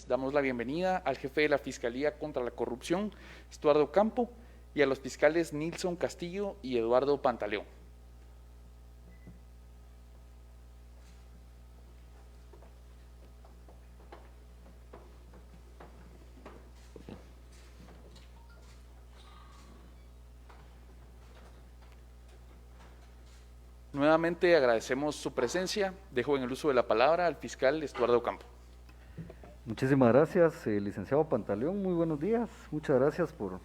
damos la bienvenida al jefe de la Fiscalía contra la Corrupción, Estuardo Campo, y a los fiscales Nilson Castillo y Eduardo Pantaleón. Nuevamente agradecemos su presencia. Dejo en el uso de la palabra al fiscal Estuardo Campo. Muchísimas gracias, licenciado Pantaleón. Muy buenos días. Muchas gracias por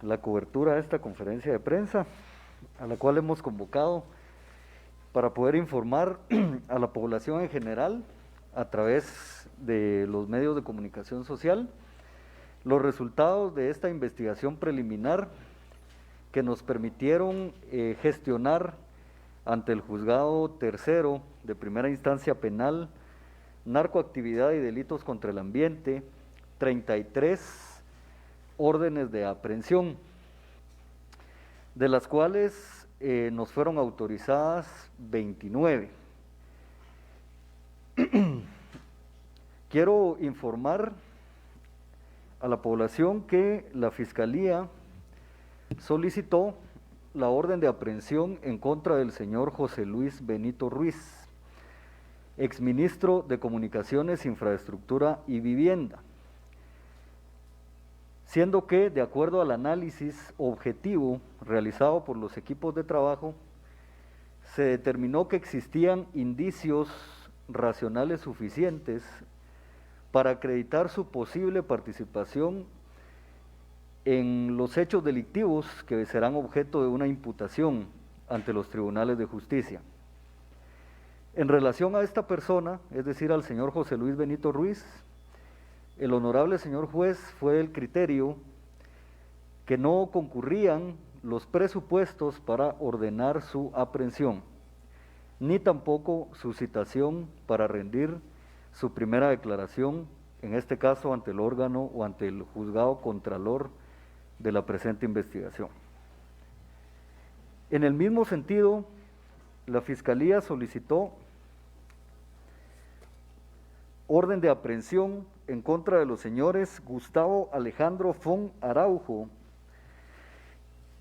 la cobertura de esta conferencia de prensa, a la cual hemos convocado para poder informar a la población en general, a través de los medios de comunicación social, los resultados de esta investigación preliminar que nos permitieron gestionar ante el Juzgado Tercero de Primera Instancia Penal, Narcoactividad y Delitos contra el Ambiente, 33 órdenes de aprehensión, de las cuales nos fueron autorizadas 29. Quiero informar a la población que la Fiscalía solicitó la orden de aprehensión en contra del señor José Luis Benito Ruiz, exministro de Comunicaciones, Infraestructura y Vivienda, siendo que, de acuerdo al análisis objetivo realizado por los equipos de trabajo, se determinó que existían indicios racionales suficientes para acreditar su posible participación en los hechos delictivos que serán objeto de una imputación ante los tribunales de justicia. En relación a esta persona, es decir, al señor José Luis Benito Ruiz, el honorable señor juez fue del criterio que no concurrían los presupuestos para ordenar su aprehensión, ni tampoco su citación para rendir su primera declaración, en este caso ante el órgano o ante el juzgado contralor de la presente investigación. En el mismo sentido, la Fiscalía solicitó orden de aprehensión en contra de los señores Gustavo Alejandro Fon Araujo,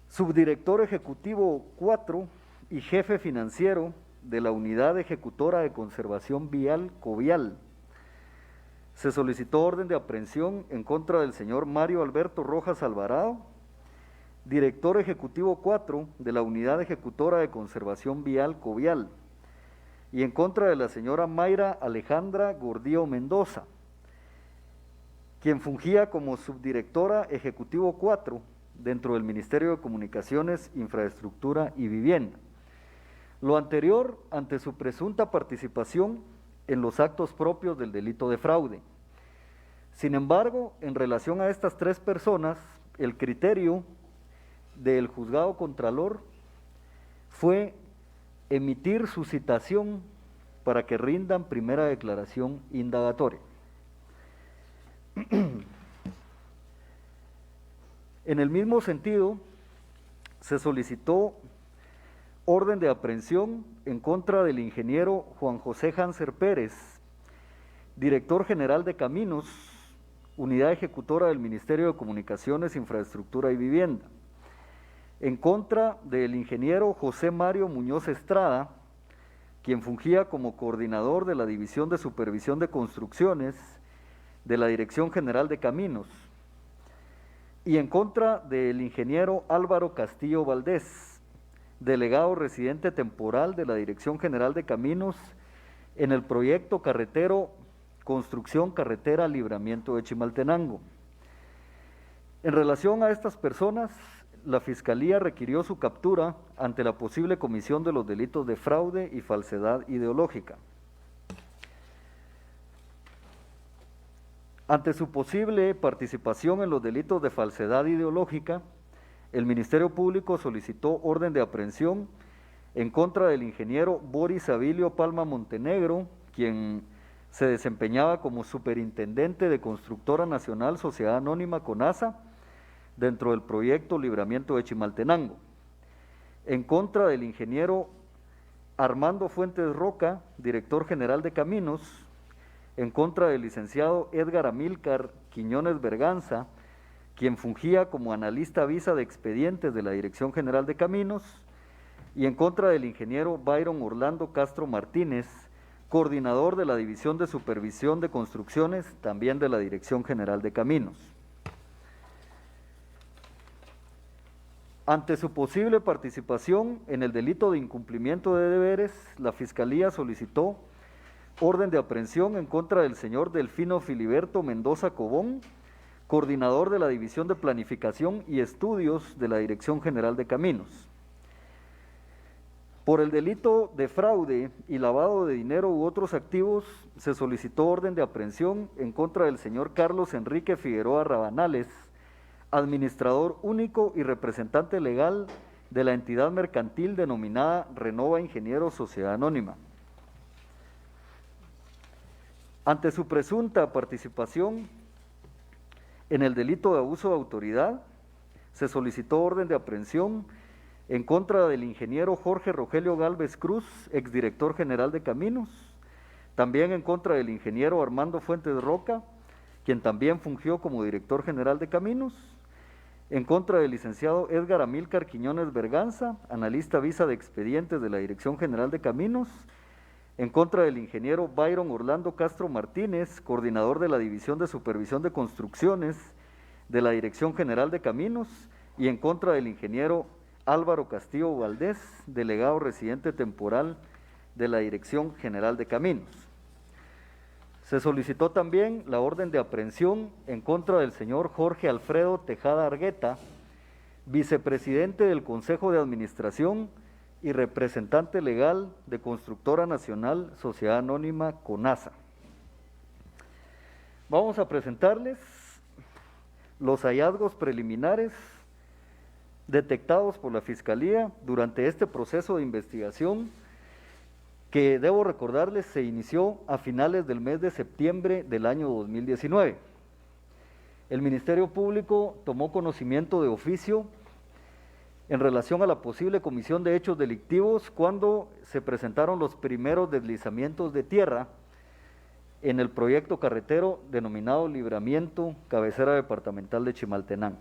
subdirector ejecutivo 4 y jefe financiero de la Unidad Ejecutora de Conservación Vial Covial. Se solicitó orden de aprehensión en contra del señor Mario Alberto Rojas Alvarado, director ejecutivo 4 de la Unidad Ejecutora de Conservación Vial Covial, y en contra de la señora Mayra Alejandra Gordillo Mendoza, quien fungía como subdirectora ejecutivo 4 dentro del Ministerio de Comunicaciones, Infraestructura y Vivienda. Lo anterior ante su presunta participación en los actos propios del delito de fraude. Sin embargo, en relación a estas tres personas, el criterio del juzgado contralor fue emitir su citación para que rindan primera declaración indagatoria. En el mismo sentido, se solicitó orden de aprehensión en contra del ingeniero Juan José Hanser Pérez, director general de Caminos, Unidad Ejecutora del Ministerio de Comunicaciones, Infraestructura y Vivienda, en contra del ingeniero José Mario Muñoz Estrada, quien fungía como coordinador de la División de Supervisión de Construcciones de la Dirección General de Caminos, y en contra del ingeniero Álvaro Castillo Valdés, delegado residente temporal de la Dirección General de Caminos en el proyecto carretero Construcción Carretera Libramiento de Chimaltenango. En relación a estas personas, la Fiscalía requirió su captura ante la posible comisión de los delitos de fraude y falsedad ideológica. Ante su posible participación en los delitos de falsedad ideológica, el Ministerio Público solicitó orden de aprehensión en contra del ingeniero Boris Abilio Palma Montenegro, quien se desempeñaba como superintendente de Constructora Nacional Sociedad Anónima CONASA dentro del proyecto Libramiento de Chimaltenango, en contra del ingeniero Armando Fuentes Roca, director general de Caminos, en contra del licenciado Edgar Amílcar Quiñones Berganza, quien fungía como analista visa de expedientes de la Dirección General de Caminos, y en contra del ingeniero Byron Orlando Castro Martínez, coordinador de la División de Supervisión de Construcciones, también de la Dirección General de Caminos. Ante su posible participación en el delito de incumplimiento de deberes, la Fiscalía solicitó orden de aprehensión en contra del señor Delfino Filiberto Mendoza Cobón, coordinador de la División de Planificación y Estudios de la Dirección General de Caminos. Por el delito de fraude y lavado de dinero u otros activos, se solicitó orden de aprehensión en contra del señor Carlos Enrique Figueroa Rabanales, administrador único y representante legal de la entidad mercantil denominada Renova Ingenieros Sociedad Anónima. Ante su presunta participación en el delito de abuso de autoridad, se solicitó orden de aprehensión en contra del ingeniero Jorge Rogelio Gálvez Cruz, exdirector general de Caminos, también en contra del ingeniero Armando Fuentes Roca, quien también fungió como director general de Caminos, en contra del licenciado Edgar Amílcar Quiñones Berganza, analista visa de expedientes de la Dirección General de Caminos, en contra del ingeniero Byron Orlando Castro Martínez, coordinador de la División de Supervisión de Construcciones de la Dirección General de Caminos, y en contra del ingeniero Álvaro Castillo Valdés, delegado residente temporal de la Dirección General de Caminos. Se solicitó también la orden de aprehensión en contra del señor Jorge Alfredo Tejada Argueta, vicepresidente del Consejo de Administración y representante legal de Constructora Nacional Sociedad Anónima CONASA. Vamos a presentarles los hallazgos preliminares detectados por la Fiscalía durante este proceso de investigación que, debo recordarles, se inició a finales del mes de septiembre del año 2019. El Ministerio Público tomó conocimiento de oficio en relación a la posible comisión de hechos delictivos cuando se presentaron los primeros deslizamientos de tierra en el proyecto carretero denominado Libramiento Cabecera Departamental de Chimaltenango.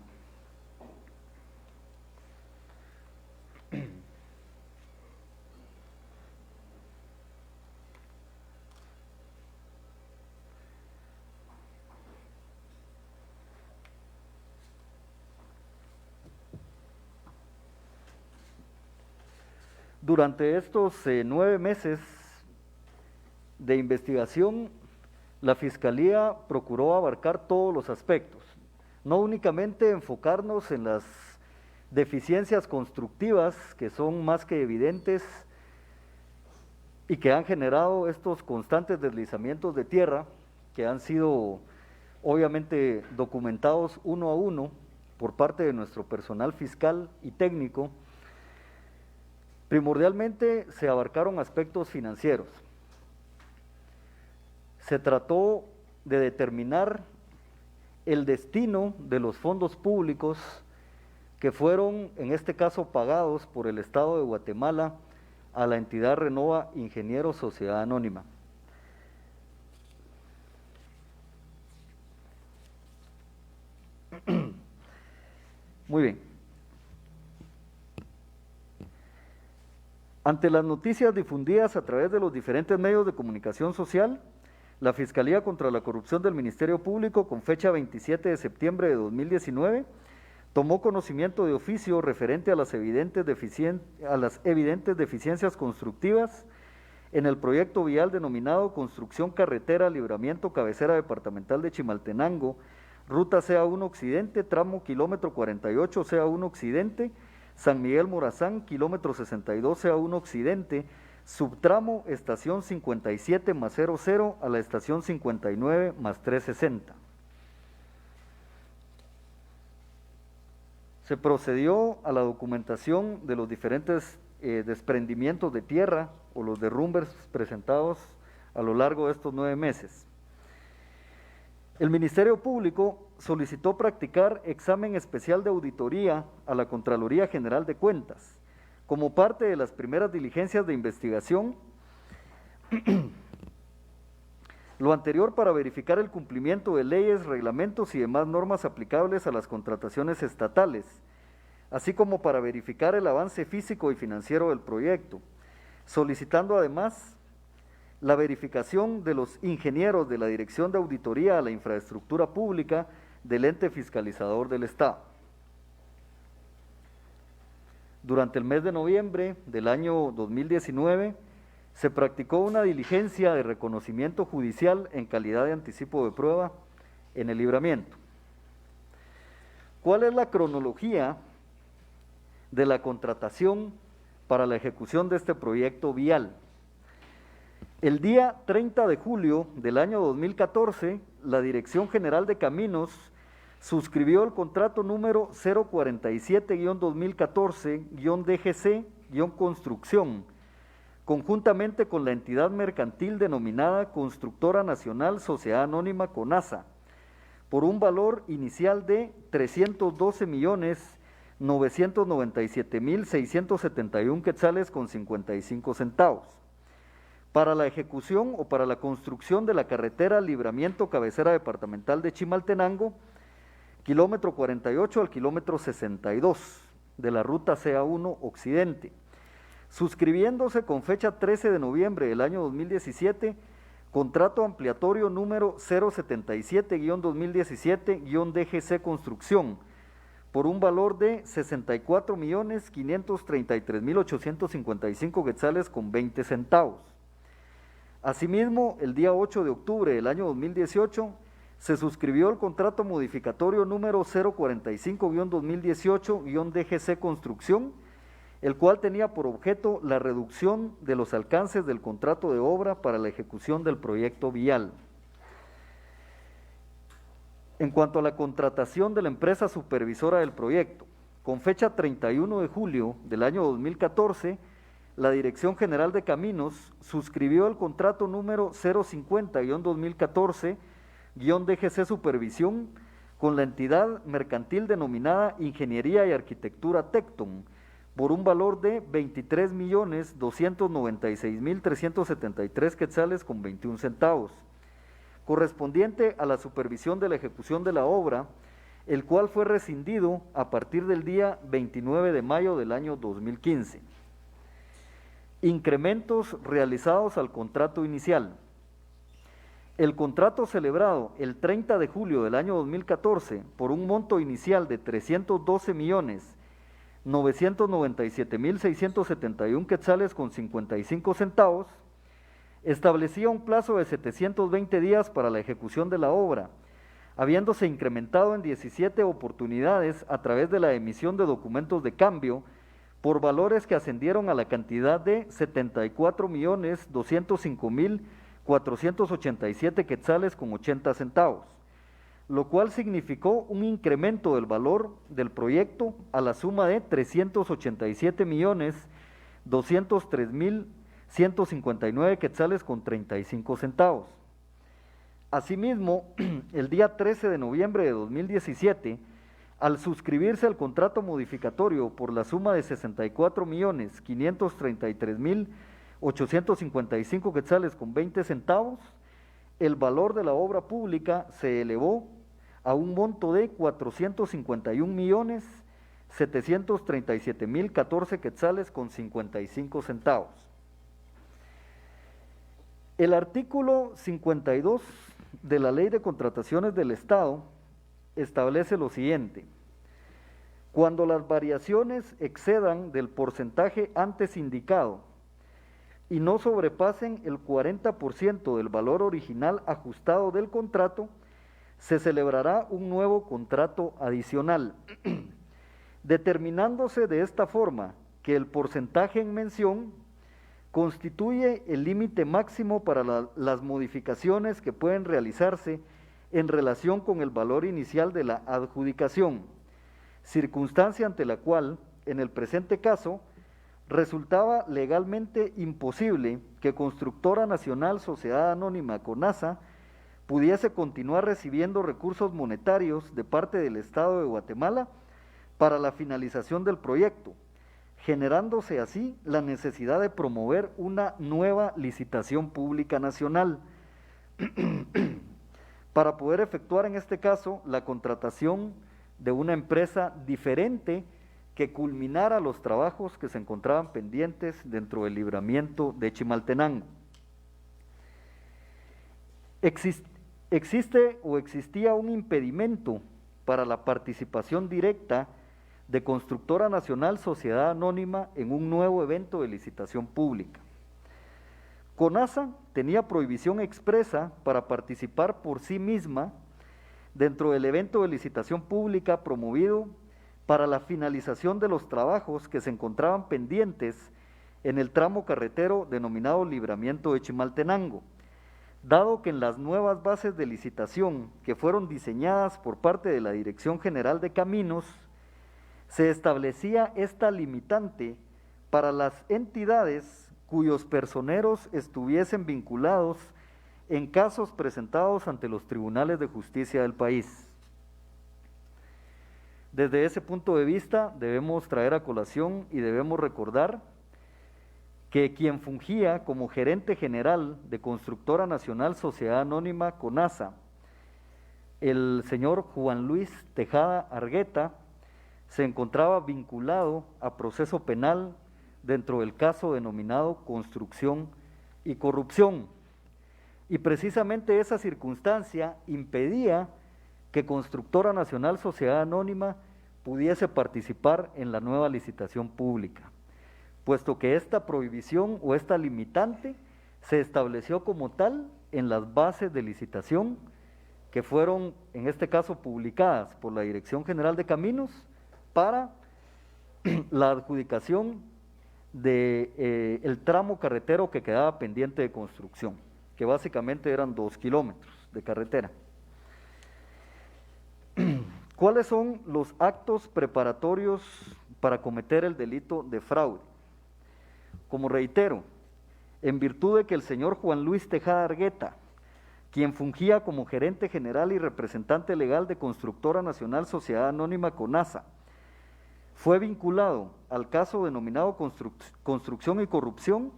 Durante estos 9 meses de investigación, la Fiscalía procuró abarcar todos los aspectos, no únicamente enfocarnos en las deficiencias constructivas que son más que evidentes y que han generado estos constantes deslizamientos de tierra, que han sido obviamente documentados uno a uno por parte de nuestro personal fiscal y técnico. Primordialmente se abarcaron aspectos financieros. Se trató de determinar el destino de los fondos públicos que fueron, en este caso, pagados por el Estado de Guatemala a la entidad Renova Ingenieros Sociedad Anónima. Muy bien. Ante las noticias difundidas a través de los diferentes medios de comunicación social, la Fiscalía contra la Corrupción del Ministerio Público, con fecha 27 de septiembre de 2019, tomó conocimiento de oficio referente a las evidentes deficiencias constructivas en el proyecto vial denominado Construcción Carretera Libramiento Cabecera Departamental de Chimaltenango, Ruta CA1 Occidente, tramo kilómetro 48 CA1 Occidente, San Miguel Morazán, kilómetro 62 CA1 Occidente, subtramo estación 57 más 00 a la estación 59 más 360. Se procedió a la documentación de los diferentes desprendimientos de tierra o los derrumbes presentados a lo largo de estos 9 meses. El Ministerio Público solicitó practicar examen especial de auditoría a la Contraloría General de Cuentas, como parte de las primeras diligencias de investigación. Lo anterior para verificar el cumplimiento de leyes, reglamentos y demás normas aplicables a las contrataciones estatales, así como para verificar el avance físico y financiero del proyecto, solicitando además la verificación de los ingenieros de la Dirección de Auditoría a la Infraestructura Pública del ente fiscalizador del Estado. Durante el mes de noviembre del año 2019, se practicó una diligencia de reconocimiento judicial en calidad de anticipo de prueba en el libramiento. ¿Cuál es la cronología de la contratación para la ejecución de este proyecto vial? El día 30 de julio del año 2014, la Dirección General de Caminos suscribió el contrato número 047-2014-DGC-Construcción, conjuntamente con la entidad mercantil denominada Constructora Nacional Sociedad Anónima CONASA, por un valor inicial de 312.997.671 quetzales con 55 centavos, para la ejecución o para la construcción de la carretera Libramiento Cabecera Departamental de Chimaltenango, kilómetro 48 al kilómetro 62 de la ruta CA1 Occidente, suscribiéndose con fecha 13 de noviembre del año 2017, contrato ampliatorio número 077-2017-DGC Construcción, por un valor de 64.533.855 quetzales con 20 centavos. Asimismo, el día 8 de octubre del año 2018, se suscribió el contrato modificatorio número 045-2018-DGC Construcción, el cual tenía por objeto la reducción de los alcances del contrato de obra para la ejecución del proyecto vial. En cuanto a la contratación de la empresa supervisora del proyecto, con fecha 31 de julio del año 2014, la Dirección General de Caminos suscribió el contrato número 050-2014-DGC Supervisión con la entidad mercantil denominada Ingeniería y Arquitectura Tecton, por un valor de 23.296.373 quetzales con 21 centavos, correspondiente a la supervisión de la ejecución de la obra, el cual fue rescindido a partir del día 29 de mayo del año 2015. Incrementos realizados al contrato inicial. El contrato celebrado el 30 de julio del año 2014 por un monto inicial de 312.997.671 quetzales con 55 centavos, establecía un plazo de 720 días para la ejecución de la obra, habiéndose incrementado en 17 oportunidades a través de la emisión de documentos de cambio por valores que ascendieron a la cantidad de 74.205.487 quetzales con 80 centavos, lo cual significó un incremento del valor del proyecto a la suma de 387.203.159 quetzales con 35 centavos. Asimismo, el día 13 de noviembre de 2017, al suscribirse el contrato modificatorio por la suma de 64.533.855 quetzales con 20 centavos, el valor de la obra pública se elevó a un monto de 451.737.014 quetzales con 55 centavos. El artículo 52 de la Ley de Contrataciones del Estado establece lo siguiente: cuando las variaciones excedan del porcentaje antes indicado y no sobrepasen el 40% del valor original ajustado del contrato, se celebrará un nuevo contrato adicional, determinándose de esta forma que el porcentaje en mención constituye el límite máximo para las modificaciones que pueden realizarse en relación con el valor inicial de la adjudicación, circunstancia ante la cual, en el presente caso, resultaba legalmente imposible que Constructora Nacional Sociedad Anónima CONASA pudiese continuar recibiendo recursos monetarios de parte del Estado de Guatemala para la finalización del proyecto, generándose así la necesidad de promover una nueva licitación pública nacional para poder efectuar en este caso la contratación de una empresa diferente que culminara los trabajos que se encontraban pendientes dentro del libramiento de Chimaltenango. Existe o existía un impedimento para la participación directa de Constructora Nacional Sociedad Anónima en un nuevo evento de licitación pública. CONASA tenía prohibición expresa para participar por sí misma dentro del evento de licitación pública promovido para la finalización de los trabajos que se encontraban pendientes en el tramo carretero denominado Libramiento de Chimaltenango, dado que en las nuevas bases de licitación que fueron diseñadas por parte de la Dirección General de Caminos, se establecía esta limitante para las entidades cuyos personeros estuviesen vinculados en casos presentados ante los tribunales de justicia del país. Desde ese punto de vista debemos traer a colación y debemos recordar que quien fungía como gerente general de Constructora Nacional Sociedad Anónima CONASA, el señor Juan Luis Tejada Argueta, se encontraba vinculado a proceso penal dentro del caso denominado construcción y corrupción. Y precisamente esa circunstancia impedía que Constructora Nacional Sociedad Anónima pudiese participar en la nueva licitación pública, puesto que esta prohibición o esta limitante se estableció como tal en las bases de licitación que fueron, en este caso, publicadas por la Dirección General de Caminos para la adjudicación de el tramo carretero que quedaba pendiente de construcción, que básicamente eran 2 kilómetros de carretera. ¿Cuáles son los actos preparatorios para cometer el delito de fraude? Como reitero, en virtud de que el señor Juan Luis Tejada Argueta, quien fungía como gerente general y representante legal de Constructora Nacional Sociedad Anónima CONASA, fue vinculado al caso denominado construcción y corrupción,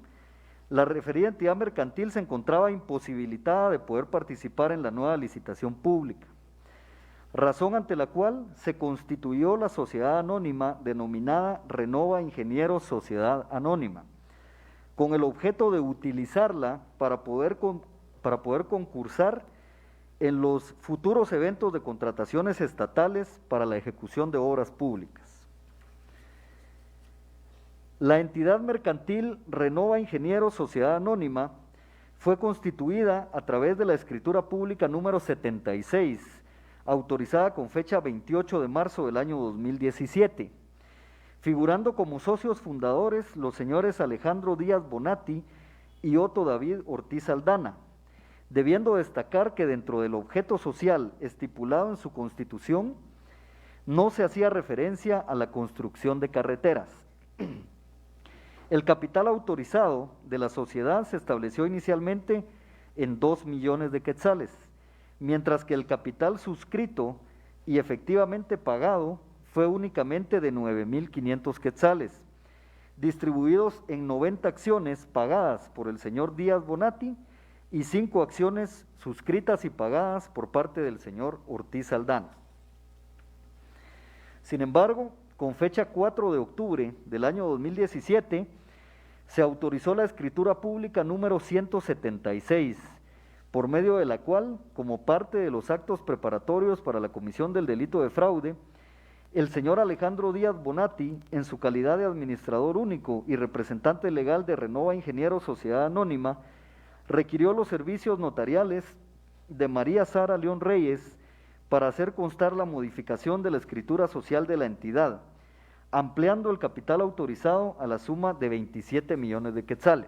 la referida entidad mercantil se encontraba imposibilitada de poder participar en la nueva licitación pública, razón ante la cual se constituyó la sociedad anónima denominada Renova Ingenieros Sociedad Anónima, con el objeto de utilizarla para poder concursar en los futuros eventos de contrataciones estatales para la ejecución de obras públicas. La entidad mercantil Renova Ingenieros Sociedad Anónima fue constituida a través de la escritura pública número 76, autorizada con fecha 28 de marzo del año 2017, figurando como socios fundadores los señores Alejandro Díaz Bonatti y Otto David Ortiz Aldana, debiendo destacar que dentro del objeto social estipulado en su constitución no se hacía referencia a la construcción de carreteras. El capital autorizado de la sociedad se estableció inicialmente en 2 millones de quetzales, mientras que el capital suscrito y efectivamente pagado fue únicamente de 9.500 quetzales, distribuidos en 90 acciones pagadas por el señor Díaz Bonatti y 5 acciones suscritas y pagadas por parte del señor Ortiz Aldana. Sin embargo, con fecha 4 de octubre del año 2017, se autorizó la escritura pública número 176, por medio de la cual, como parte de los actos preparatorios para la comisión del delito de fraude, el señor Alejandro Díaz Bonatti, en su calidad de administrador único y representante legal de Renova Ingenieros Sociedad Anónima, requirió los servicios notariales de María Sara León Reyes para hacer constar la modificación de la escritura social de la entidad, ampliando el capital autorizado a la suma de 27 millones de quetzales.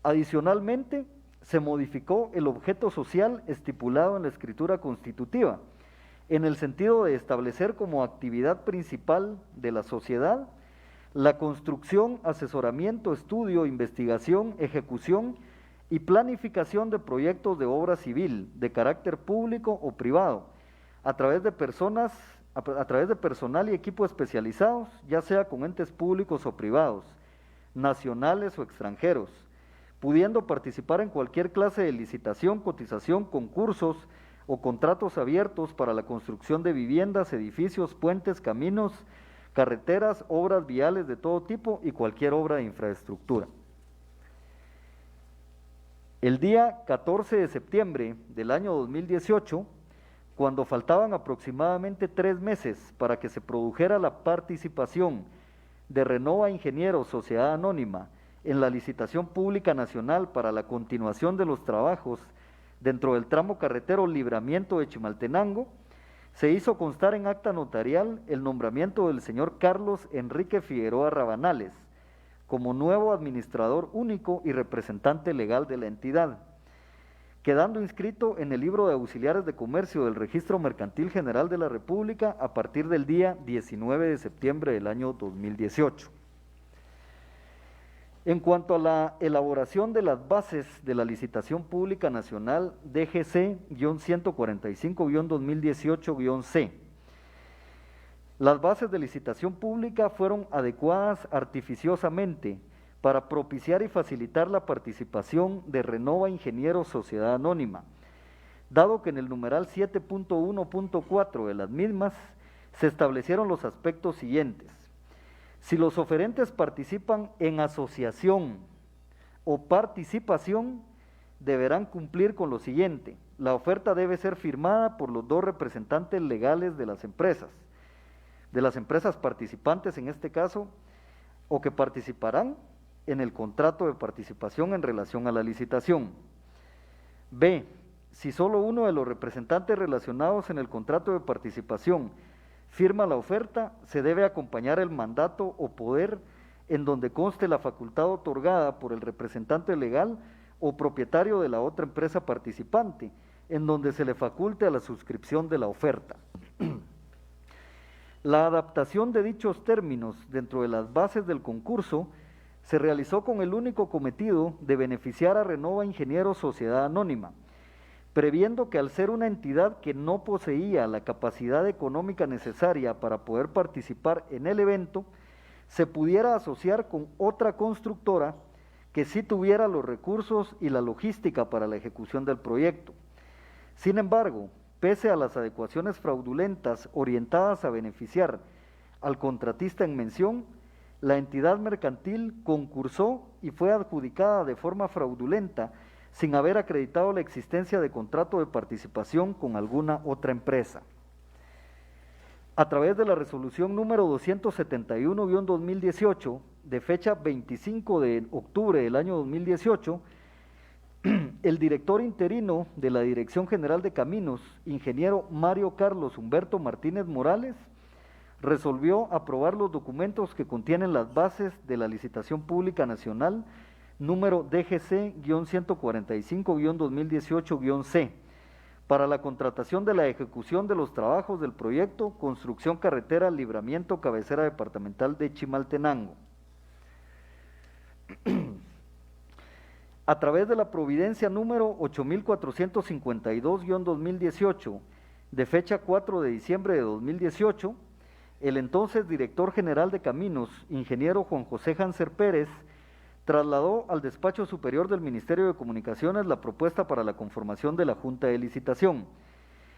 Adicionalmente, se modificó el objeto social estipulado en la escritura constitutiva, en el sentido de establecer como actividad principal de la sociedad la construcción, asesoramiento, estudio, investigación, ejecución y planificación de proyectos de obra civil de carácter público o privado, a través de personal y equipo especializados, ya sea con entes públicos o privados, nacionales o extranjeros, pudiendo participar en cualquier clase de licitación, cotización, concursos o contratos abiertos para la construcción de viviendas, edificios, puentes, caminos, carreteras, obras viales de todo tipo y cualquier obra de infraestructura. El día 14 de septiembre del año 2018, cuando faltaban aproximadamente 3 meses para que se produjera la participación de Renova Ingenieros Sociedad Anónima en la licitación pública nacional para la continuación de los trabajos dentro del tramo carretero Libramiento de Chimaltenango, se hizo constar en acta notarial el nombramiento del señor Carlos Enrique Figueroa Rabanales como nuevo administrador único y representante legal de la entidad, quedando inscrito en el libro de auxiliares de comercio del Registro Mercantil General de la República a partir del día 19 de septiembre del año 2018. En cuanto a la elaboración de las bases de la licitación pública nacional DGC-145-2018-C, las bases de licitación pública fueron adecuadas artificiosamente para propiciar y facilitar la participación de Renova Ingenieros Sociedad Anónima, dado que en el numeral 7.1.4 de las mismas se establecieron los aspectos siguientes. Si los oferentes participan en asociación o participación, deberán cumplir con lo siguiente: la oferta debe ser firmada por los 2 representantes legales de las empresas participantes en este caso, o que participarán en el contrato de participación en relación a la licitación. B. Si solo uno de los representantes relacionados en el contrato de participación firma la oferta, se debe acompañar el mandato o poder en donde conste la facultad otorgada por el representante legal o propietario de la otra empresa participante, en donde se le faculte a la suscripción de la oferta. La adaptación de dichos términos dentro de las bases del concurso se realizó con el único cometido de beneficiar a Renova Ingenieros Sociedad Anónima, previendo que al ser una entidad que no poseía la capacidad económica necesaria para poder participar en el evento, se pudiera asociar con otra constructora que sí tuviera los recursos y la logística para la ejecución del proyecto. Sin embargo, pese a las adecuaciones fraudulentas orientadas a beneficiar al contratista en mención, la entidad mercantil concursó y fue adjudicada de forma fraudulenta sin haber acreditado la existencia de contrato de participación con alguna otra empresa. A través de la resolución número 271-2018, de fecha 25 de octubre del año 2018, el director interino de la Dirección General de Caminos, ingeniero Mario Carlos Humberto Martínez Morales, resolvió aprobar los documentos que contienen las bases de la licitación pública nacional número DGC-145-2018-C para la contratación de la ejecución de los trabajos del proyecto Construcción Carretera Libramiento Cabecera Departamental de Chimaltenango. A través de la providencia número 8452-2018, de fecha 4 de diciembre de 2018, el entonces director general de Caminos, ingeniero Juan José Hanser Pérez, trasladó al despacho superior del Ministerio de Comunicaciones la propuesta para la conformación de la Junta de Licitación,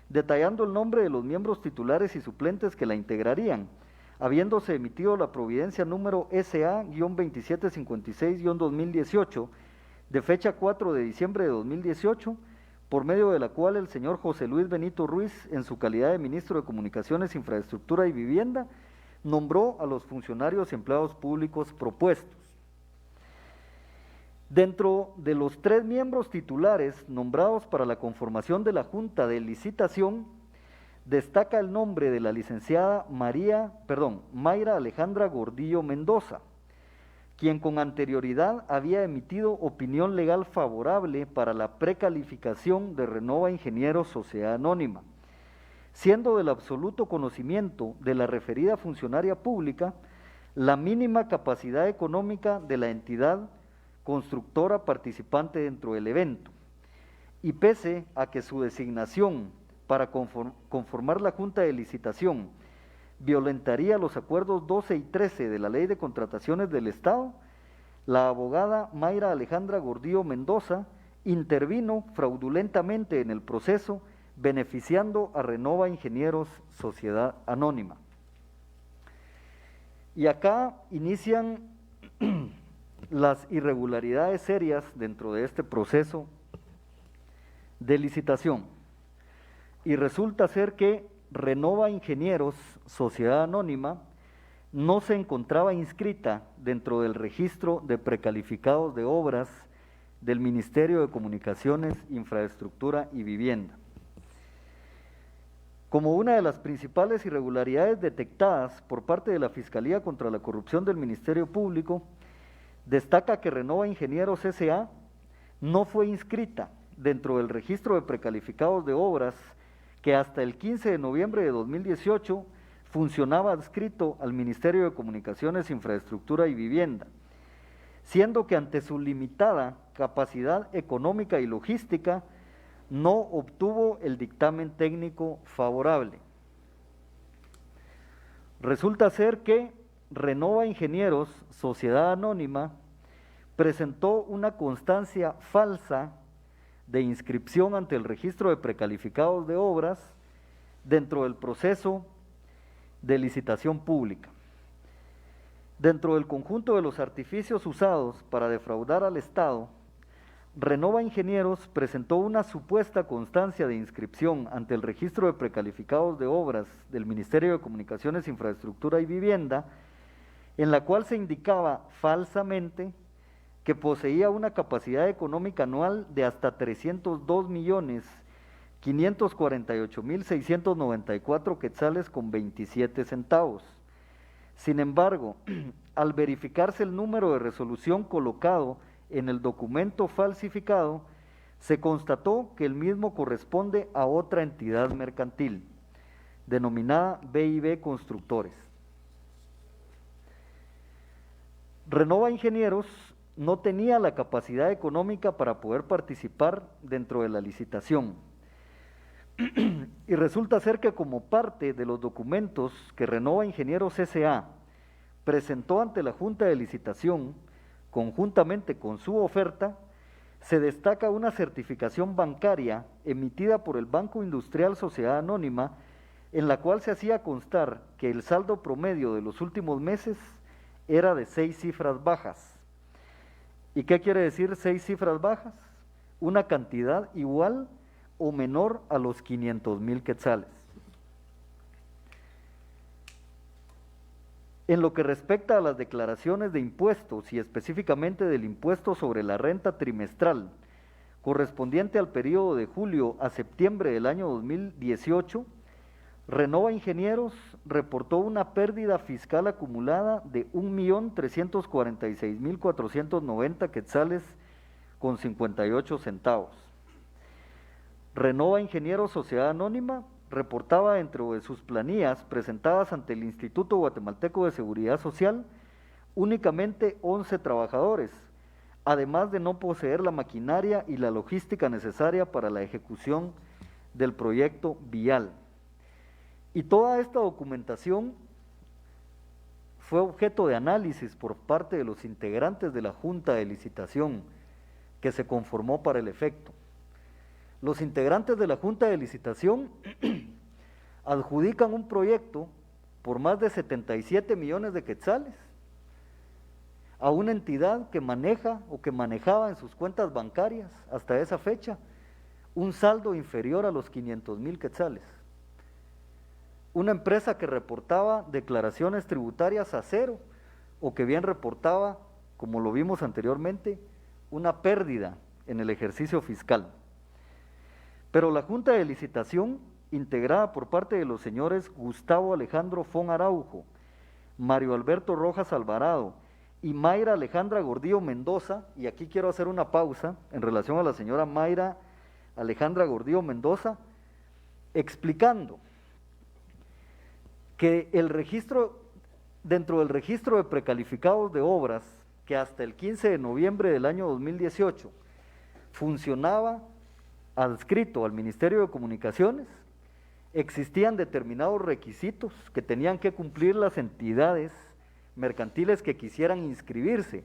detallando el nombre de los miembros titulares y suplentes que la integrarían, habiéndose emitido la providencia número SA-2756-2018, de fecha 4 de diciembre de 2018, por medio de la cual el señor José Luis Benito Ruiz, en su calidad de Ministro de Comunicaciones, Infraestructura y Vivienda, nombró a los funcionarios y empleados públicos propuestos. Dentro de los 3 miembros titulares nombrados para la conformación de la Junta de Licitación, destaca el nombre de la licenciada Mayra Alejandra Gordillo Mendoza, quien con anterioridad había emitido opinión legal favorable para la precalificación de Renova Ingenieros Sociedad Anónima, siendo del absoluto conocimiento de la referida funcionaria pública la mínima capacidad económica de la entidad constructora participante dentro del evento, y pese a que su designación para conformar la Junta de Licitación violentaría los acuerdos 12 y 13 de la Ley de Contrataciones del Estado, la abogada Mayra Alejandra Gordillo Mendoza intervino fraudulentamente en el proceso, beneficiando a Renova Ingenieros Sociedad Anónima. Y acá inician las irregularidades serias dentro de este proceso de licitación. Y resulta ser que Renova Ingenieros Sociedad Anónima no se encontraba inscrita dentro del registro de precalificados de obras del Ministerio de Comunicaciones, Infraestructura y Vivienda. Como una de las principales irregularidades detectadas por parte de la Fiscalía contra la Corrupción del Ministerio Público, destaca que Renova Ingenieros S.A. no fue inscrita dentro del registro de precalificados de obras que hasta el 15 de noviembre de 2018 funcionaba adscrito al Ministerio de Comunicaciones, Infraestructura y Vivienda, siendo que ante su limitada capacidad económica y logística no obtuvo el dictamen técnico favorable. Resulta ser que Renova Ingenieros, Sociedad Anónima, presentó una constancia falsa de inscripción ante el registro de precalificados de obras dentro del proceso de licitación pública. Dentro del conjunto de los artificios usados para defraudar al Estado, Renova Ingenieros presentó una supuesta constancia de inscripción ante el registro de precalificados de obras del Ministerio de Comunicaciones, Infraestructura y Vivienda, en la cual se indicaba falsamente que poseía una capacidad económica anual de hasta 302.548.694 quetzales con 27 centavos. Sin embargo, al verificarse el número de resolución colocado en el documento falsificado, se constató que el mismo corresponde a otra entidad mercantil, denominada BIB Constructores. Renova Ingenieros no tenía la capacidad económica para poder participar dentro de la licitación. Y resulta ser que como parte de los documentos que Renova Ingenieros S.A. presentó ante la Junta de Licitación, conjuntamente con su oferta, se destaca una certificación bancaria emitida por el Banco Industrial Sociedad Anónima, en la cual se hacía constar que el saldo promedio de los últimos meses era de 6 cifras bajas. ¿Y qué quiere decir 6 cifras bajas? Una cantidad igual o menor a los 500,000 quetzales. En lo que respecta a las declaraciones de impuestos y específicamente del impuesto sobre la renta trimestral, correspondiente al periodo de julio a septiembre del año 2018, Renova Ingenieros reportó una pérdida fiscal acumulada de 1.346.490 quetzales con 58 centavos. Renova Ingenieros Sociedad Anónima reportaba dentro de sus planillas presentadas ante el Instituto Guatemalteco de Seguridad Social únicamente 11 trabajadores, además de no poseer la maquinaria y la logística necesaria para la ejecución del proyecto vial. Y toda esta documentación fue objeto de análisis por parte de los integrantes de la Junta de Licitación que se conformó para el efecto. Los integrantes de la Junta de Licitación adjudican un proyecto por más de 77 millones de quetzales a una entidad que maneja o que manejaba en sus cuentas bancarias hasta esa fecha un saldo inferior a los 500,000 quetzales. Una empresa que reportaba declaraciones tributarias a cero o que bien reportaba, como lo vimos anteriormente, una pérdida en el ejercicio fiscal. Pero la Junta de Licitación, integrada por parte de los señores Gustavo Alejandro Fon Araujo, Mario Alberto Rojas Alvarado y Mayra Alejandra Gordillo Mendoza, y aquí quiero hacer una pausa en relación a la señora Mayra Alejandra Gordillo Mendoza, explicando que el registro, dentro del registro de precalificados de obras, que hasta el 15 de noviembre del año 2018 funcionaba adscrito al Ministerio de Comunicaciones, existían determinados requisitos que tenían que cumplir las entidades mercantiles que quisieran inscribirse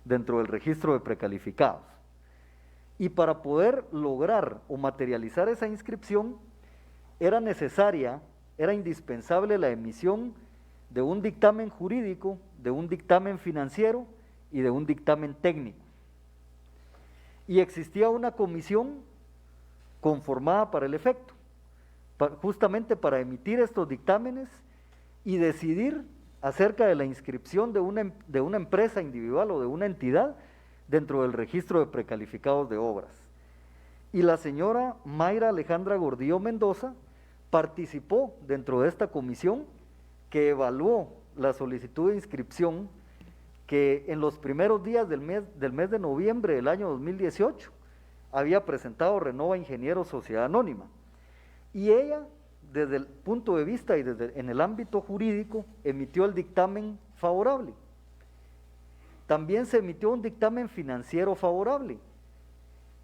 dentro del registro de precalificados. Y para poder lograr o materializar esa inscripción, era indispensable la emisión de un dictamen jurídico, de un dictamen financiero y de un dictamen técnico. Y existía una comisión conformada para el efecto, justamente para emitir estos dictámenes y decidir acerca de la inscripción de una empresa individual o de una entidad dentro del registro de precalificados de obras. Y la señora Mayra Alejandra Gordillo Mendoza participó dentro de esta comisión que evaluó la solicitud de inscripción que en los primeros días del mes de noviembre del año 2018 había presentado Renova Ingenieros Sociedad Anónima. Y ella, desde el punto de vista y en el ámbito jurídico, emitió el dictamen favorable. También se emitió un dictamen financiero favorable,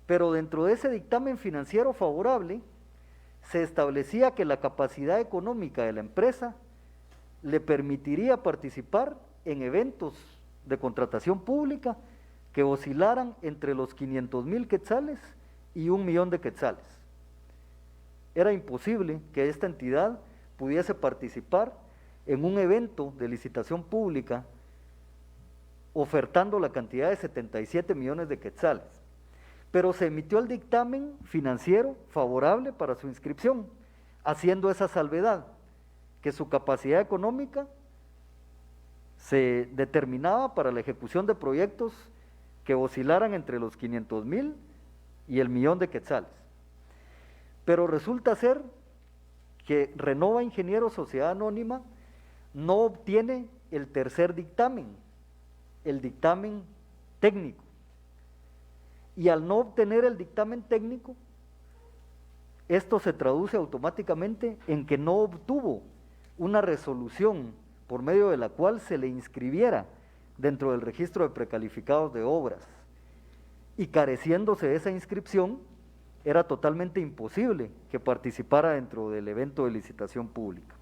pero dentro de ese dictamen financiero favorable se establecía que la capacidad económica de la empresa le permitiría participar en eventos de contratación pública que oscilaran entre los 500,000 quetzales y 1,000,000 de quetzales. Era imposible que esta entidad pudiese participar en un evento de licitación pública ofertando la cantidad de 77 millones de quetzales. Pero se emitió el dictamen financiero favorable para su inscripción, haciendo esa salvedad, que su capacidad económica se determinaba para la ejecución de proyectos que oscilaran entre los 500,000 y el 1,000,000 de quetzales. Pero resulta ser que Renova Ingenieros Sociedad Anónima no obtiene el tercer dictamen, el dictamen técnico. Y al no obtener el dictamen técnico, esto se traduce automáticamente en que no obtuvo una resolución por medio de la cual se le inscribiera dentro del registro de precalificados de obras. Y careciéndose de esa inscripción, era totalmente imposible que participara dentro del evento de licitación pública.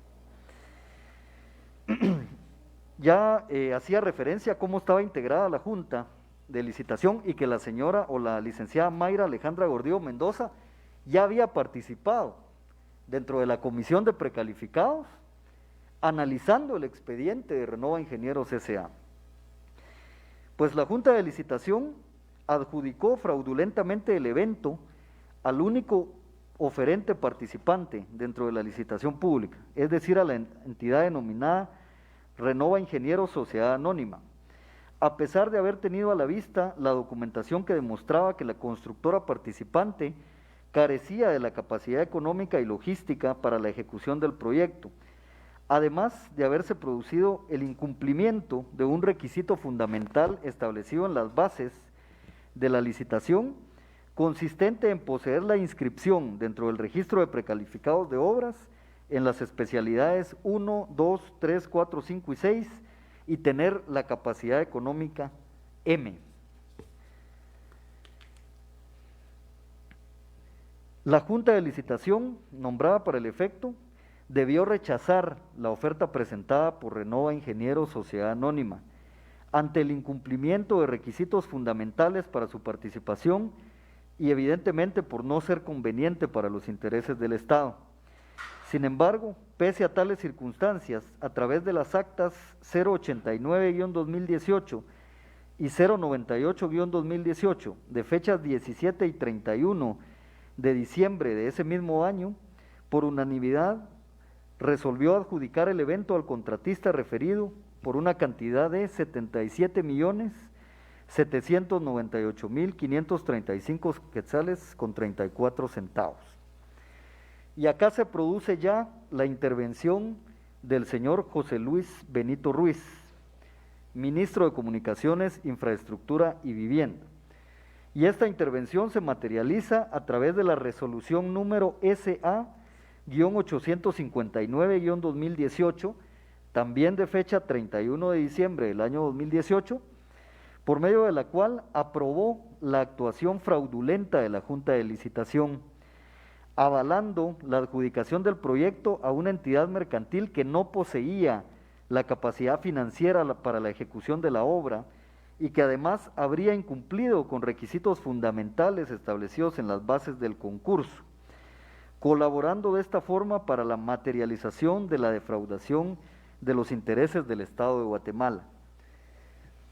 Ya hacía referencia a cómo estaba integrada la Junta de Licitación y que la señora o la licenciada Mayra Alejandra Gordillo Mendoza ya había participado dentro de la Comisión de Precalificados analizando el expediente de Renova Ingenieros S.A. Pues la Junta de Licitación adjudicó fraudulentamente el evento al único oferente participante dentro de la licitación pública, es decir, a la entidad denominada Renova Ingenieros Sociedad Anónima, a pesar de haber tenido a la vista la documentación que demostraba que la constructora participante carecía de la capacidad económica y logística para la ejecución del proyecto, además de haberse producido el incumplimiento de un requisito fundamental establecido en las bases de la licitación, consistente en poseer la inscripción dentro del registro de precalificados de obras en las especialidades 1, 2, 3, 4, 5 y 6 y tener la capacidad económica M. La Junta de Licitación, nombrada para el efecto, debió rechazar la oferta presentada por Renova Ingenieros Sociedad Anónima ante el incumplimiento de requisitos fundamentales para su participación y evidentemente por no ser conveniente para los intereses del Estado. Sin embargo, pese a tales circunstancias, a través de las actas 089-2018 y 098-2018 de fechas 17 y 31 de diciembre de ese mismo año, por unanimidad resolvió adjudicar el evento al contratista referido por una cantidad de 77,798,535 quetzales con 34 centavos. Y acá se produce ya la intervención del señor José Luis Benito Ruiz, ministro de Comunicaciones, Infraestructura y Vivienda. Y esta intervención se materializa a través de la resolución número SA-859-2018, también de fecha 31 de diciembre del año 2018, por medio de la cual aprobó la actuación fraudulenta de la Junta de Licitación, avalando la adjudicación del proyecto a una entidad mercantil que no poseía la capacidad financiera para la ejecución de la obra y que además habría incumplido con requisitos fundamentales establecidos en las bases del concurso, colaborando de esta forma para la materialización de la defraudación de los intereses del Estado de Guatemala.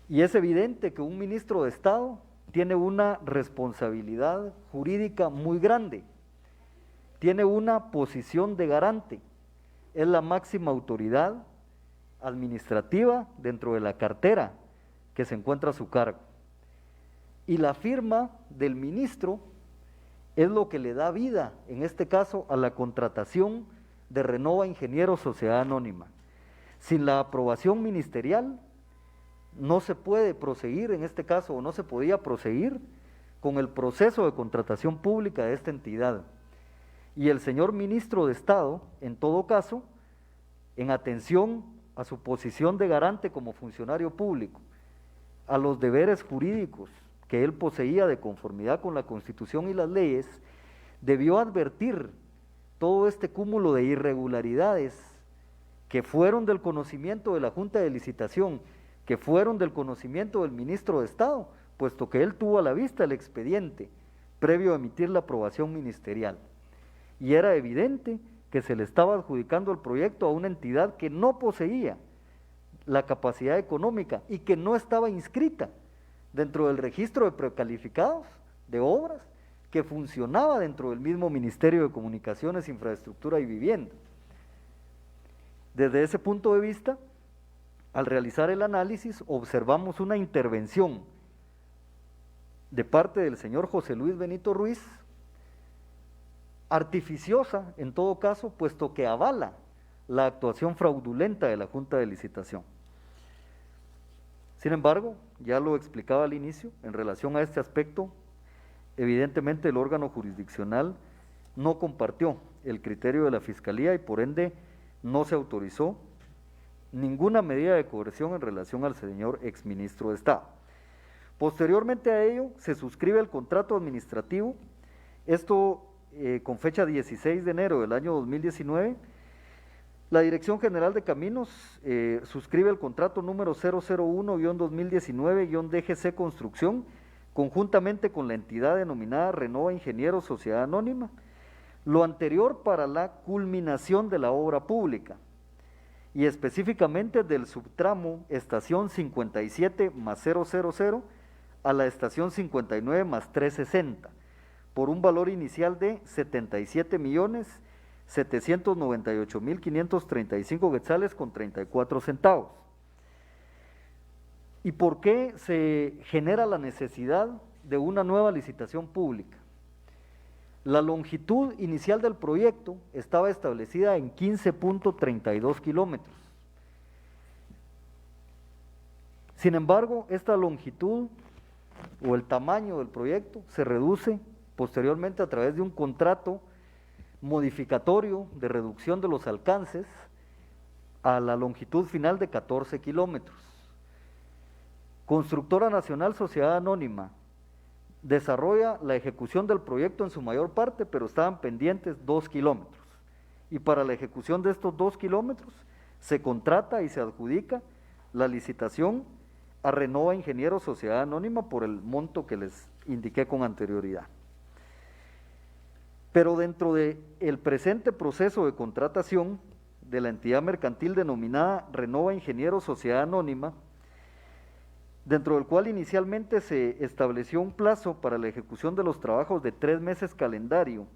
Y es evidente que un ministro de Estado tiene una responsabilidad jurídica muy grande, tiene una posición de garante, es la máxima autoridad administrativa dentro de la cartera que se encuentra a su cargo. Y la firma del ministro es lo que le da vida, en este caso, a la contratación de Renova Ingenieros Sociedad Anónima. Sin la aprobación ministerial no se puede proseguir, en este caso, o no se podía proseguir con el proceso de contratación pública de esta entidad. Y el señor ministro de Estado, en todo caso, en atención a su posición de garante como funcionario público, a los deberes jurídicos que él poseía de conformidad con la Constitución y las leyes, debió advertir todo este cúmulo de irregularidades que fueron del conocimiento de la Junta de Licitación, que fueron del conocimiento del ministro de Estado, puesto que él tuvo a la vista el expediente previo a emitir la aprobación ministerial. Y era evidente que se le estaba adjudicando el proyecto a una entidad que no poseía la capacidad económica y que no estaba inscrita dentro del registro de precalificados de obras que funcionaba dentro del mismo Ministerio de Comunicaciones, Infraestructura y Vivienda. Desde ese punto de vista, al realizar el análisis, observamos una intervención de parte del señor José Luis Benito Ruiz, artificiosa en todo caso, puesto que avala la actuación fraudulenta de la Junta de Licitación. Sin embargo, ya lo explicaba al inicio, en relación a este aspecto, evidentemente el órgano jurisdiccional no compartió el criterio de la Fiscalía y por ende no se autorizó ninguna medida de coerción en relación al señor exministro de Estado. Posteriormente a ello, se suscribe el contrato administrativo, esto con fecha 16 de enero del año 2019, la Dirección General de Caminos suscribe el contrato número 001-2019-DGC Construcción, conjuntamente con la entidad denominada Renova Ingenieros Sociedad Anónima, lo anterior para la culminación de la obra pública, y específicamente del subtramo estación 57 más 000 a la estación 59 más 360, por un valor inicial de 77.798.535 quetzales con 34 centavos. ¿Y por qué se genera la necesidad de una nueva licitación pública? La longitud inicial del proyecto estaba establecida en 15.32 kilómetros. Sin embargo, esta longitud o el tamaño del proyecto se reduce posteriormente a través de un contrato modificatorio de reducción de los alcances a la longitud final de 14 kilómetros. Constructora Nacional Sociedad Anónima desarrolla la ejecución del proyecto en su mayor parte, pero estaban pendientes 2 kilómetros. Y para la ejecución de estos 2 kilómetros se contrata y se adjudica la licitación a Renova Ingenieros Sociedad Anónima por el monto que les indiqué con anterioridad. Pero dentro del presente proceso de contratación de la entidad mercantil denominada Renova Ingenieros Sociedad Anónima, dentro del cual inicialmente se estableció un plazo para la ejecución de los trabajos de 3 meses calendario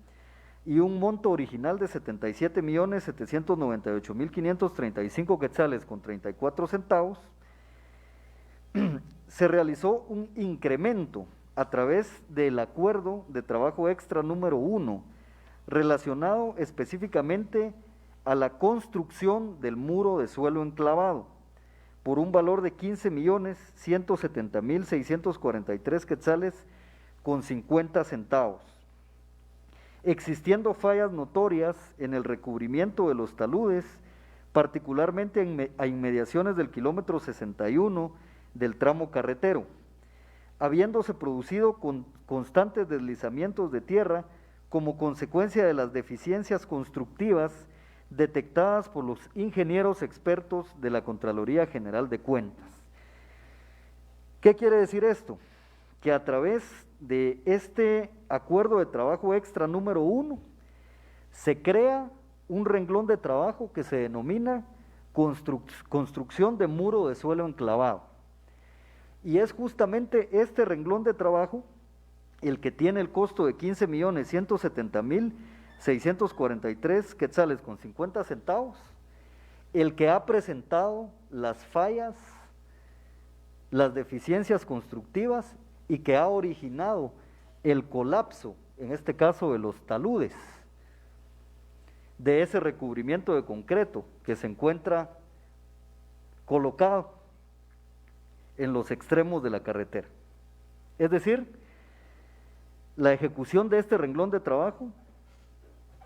y un monto original de 77.798.535 quetzales con 34 centavos, se realizó un incremento a través del acuerdo de trabajo extra número 1, relacionado específicamente a la construcción del muro de suelo enclavado, por un valor de 15.170.643 quetzales con 50 centavos, existiendo fallas notorias en el recubrimiento de los taludes, particularmente a inmediaciones del kilómetro 61 del tramo carretero, habiéndose producido constantes deslizamientos de tierra como consecuencia de las deficiencias constructivas detectadas por los ingenieros expertos de la Contraloría General de Cuentas. ¿Qué quiere decir esto? Que a través de este acuerdo de trabajo extra número 1, se crea un renglón de trabajo que se denomina construcción de muro de suelo enclavado. Y es justamente este renglón de trabajo el que tiene el costo de 15.170.643 quetzales con 50 centavos, el que ha presentado las fallas, las deficiencias constructivas y que ha originado el colapso, en este caso de los taludes, de ese recubrimiento de concreto que se encuentra colocado en los extremos de la carretera. Es decir, la ejecución de este renglón de trabajo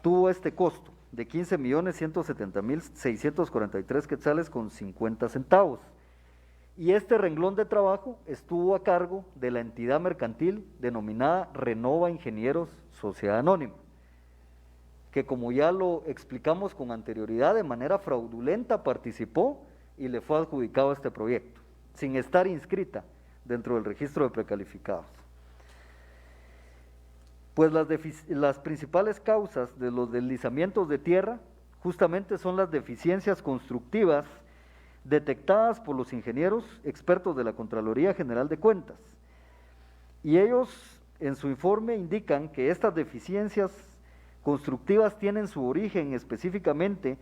tuvo este costo de 15.170.643 quetzales con 50 centavos. Y este renglón de trabajo estuvo a cargo de la entidad mercantil denominada Renova Ingenieros Sociedad Anónima, que como ya lo explicamos con anterioridad, de manera fraudulenta participó y le fue adjudicado este proyecto, sin estar inscrita dentro del registro de precalificados. Pues las principales causas de los deslizamientos de tierra justamente son las deficiencias constructivas detectadas por los ingenieros expertos de la Contraloría General de Cuentas. Y ellos en su informe indican que estas deficiencias constructivas tienen su origen específicamente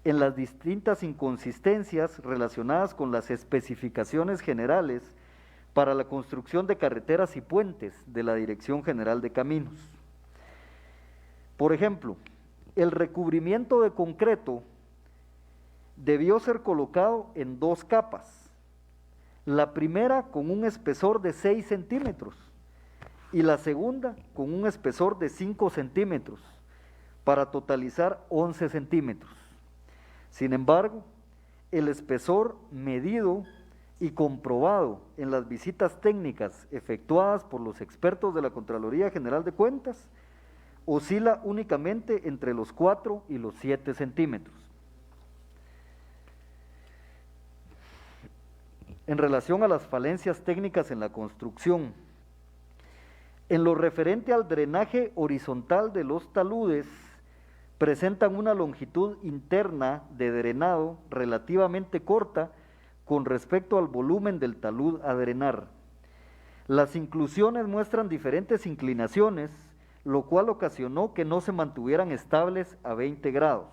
en las distintas inconsistencias relacionadas con las especificaciones generales para la construcción de carreteras y puentes de la Dirección General de Caminos. Por ejemplo, el recubrimiento de concreto debió ser colocado en 2 capas. La primera con un espesor de 6 centímetros y la segunda con un espesor de 5 centímetros para totalizar 11 centímetros. Sin embargo, el espesor medido y comprobado en las visitas técnicas efectuadas por los expertos de la Contraloría General de Cuentas oscila únicamente entre los 4 y los 7 centímetros. En relación a las falencias técnicas en la construcción, en lo referente al drenaje horizontal de los taludes, presentan una longitud interna de drenado relativamente corta con respecto al volumen del talud a drenar. Las inclusiones muestran diferentes inclinaciones, lo cual ocasionó que no se mantuvieran estables a 20 grados,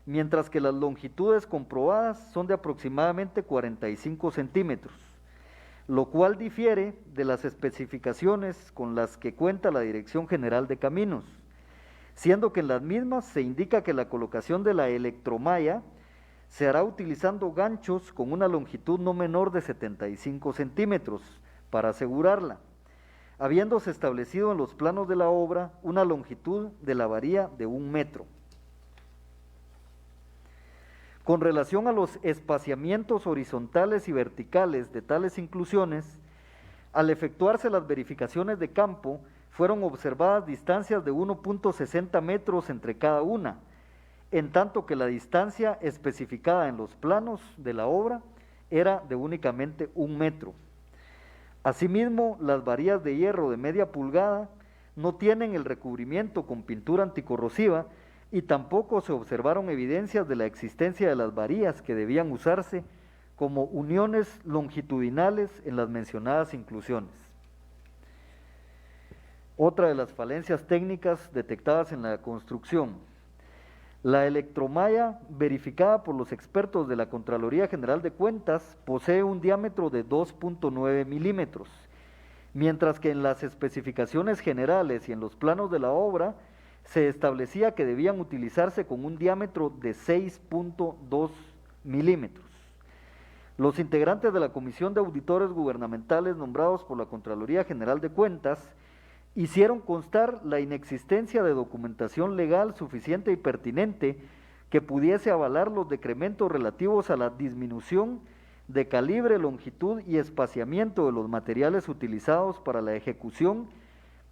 mientras que las longitudes comprobadas son de aproximadamente 45 centímetros, lo cual difiere de las especificaciones con las que cuenta la Dirección General de Caminos, siendo que en las mismas se indica que la colocación de la electromalla se hará utilizando ganchos con una longitud no menor de 75 centímetros para asegurarla, habiéndose establecido en los planos de la obra una longitud de la varilla de 1 metro. Con relación a los espaciamientos horizontales y verticales de tales inclusiones, al efectuarse las verificaciones de campo, fueron observadas distancias de 1.60 metros entre cada una, en tanto que la distancia especificada en los planos de la obra era de únicamente 1 metro. Asimismo, las varillas de hierro de media pulgada no tienen el recubrimiento con pintura anticorrosiva y tampoco se observaron evidencias de la existencia de las varillas que debían usarse como uniones longitudinales en las mencionadas inclusiones. Otra de las falencias técnicas detectadas en la construcción: la electromalla verificada por los expertos de la Contraloría General de Cuentas posee un diámetro de 2.9 milímetros, mientras que en las especificaciones generales y en los planos de la obra se establecía que debían utilizarse con un diámetro de 6.2 milímetros. Los integrantes de la Comisión de Auditores Gubernamentales nombrados por la Contraloría General de Cuentas hicieron constar la inexistencia de documentación legal suficiente y pertinente que pudiese avalar los decrementos relativos a la disminución de calibre, longitud y espaciamiento de los materiales utilizados para la ejecución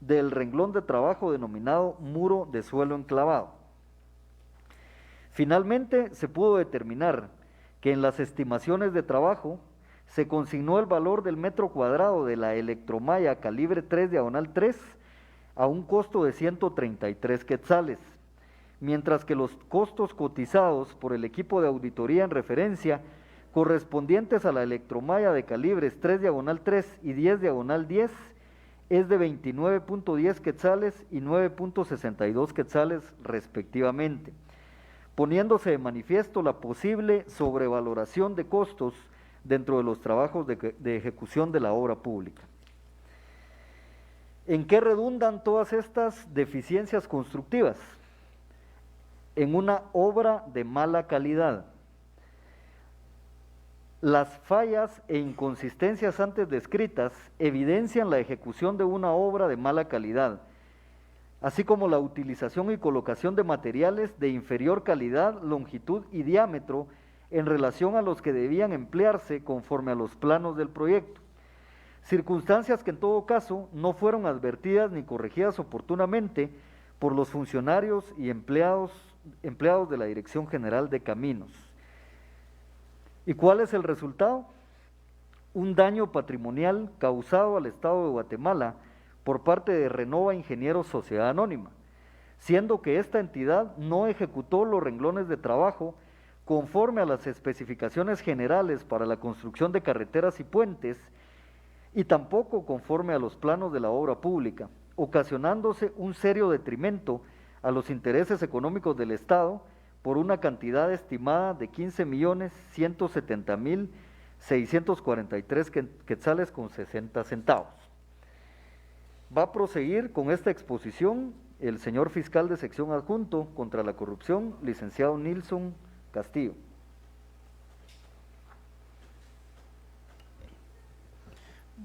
del renglón de trabajo denominado muro de suelo enclavado. Finalmente, se pudo determinar que en las estimaciones de trabajo se consignó el valor del metro cuadrado de la electromalla calibre 3 diagonal 3 a un costo de 133 quetzales, mientras que los costos cotizados por el equipo de auditoría en referencia correspondientes a la electromalla de calibres 3 diagonal 3 y 10 diagonal 10 es de 29.10 quetzales y 9.62 quetzales respectivamente, poniéndose de manifiesto la posible sobrevaloración de costos dentro de los trabajos de ejecución de la obra pública. ¿En qué redundan todas estas deficiencias constructivas? En una obra de mala calidad. Las fallas e inconsistencias antes descritas evidencian la ejecución de una obra de mala calidad, así como la utilización y colocación de materiales de inferior calidad, longitud y diámetro en relación a los que debían emplearse conforme a los planos del proyecto. Circunstancias que en todo caso no fueron advertidas ni corregidas oportunamente por los funcionarios y empleados de la Dirección General de Caminos. ¿Y cuál es el resultado? Un daño patrimonial causado al Estado de Guatemala por parte de Renova Ingenieros Sociedad Anónima, siendo que esta entidad no ejecutó los renglones de trabajo conforme a las especificaciones generales para la construcción de carreteras y puentes y tampoco conforme a los planos de la obra pública, ocasionándose un serio detrimento a los intereses económicos del Estado por una cantidad estimada de 15.170.643 quetzales con 60 centavos. Va a proseguir con esta exposición el señor fiscal de sección adjunto contra la corrupción, licenciado Nilson Castillo.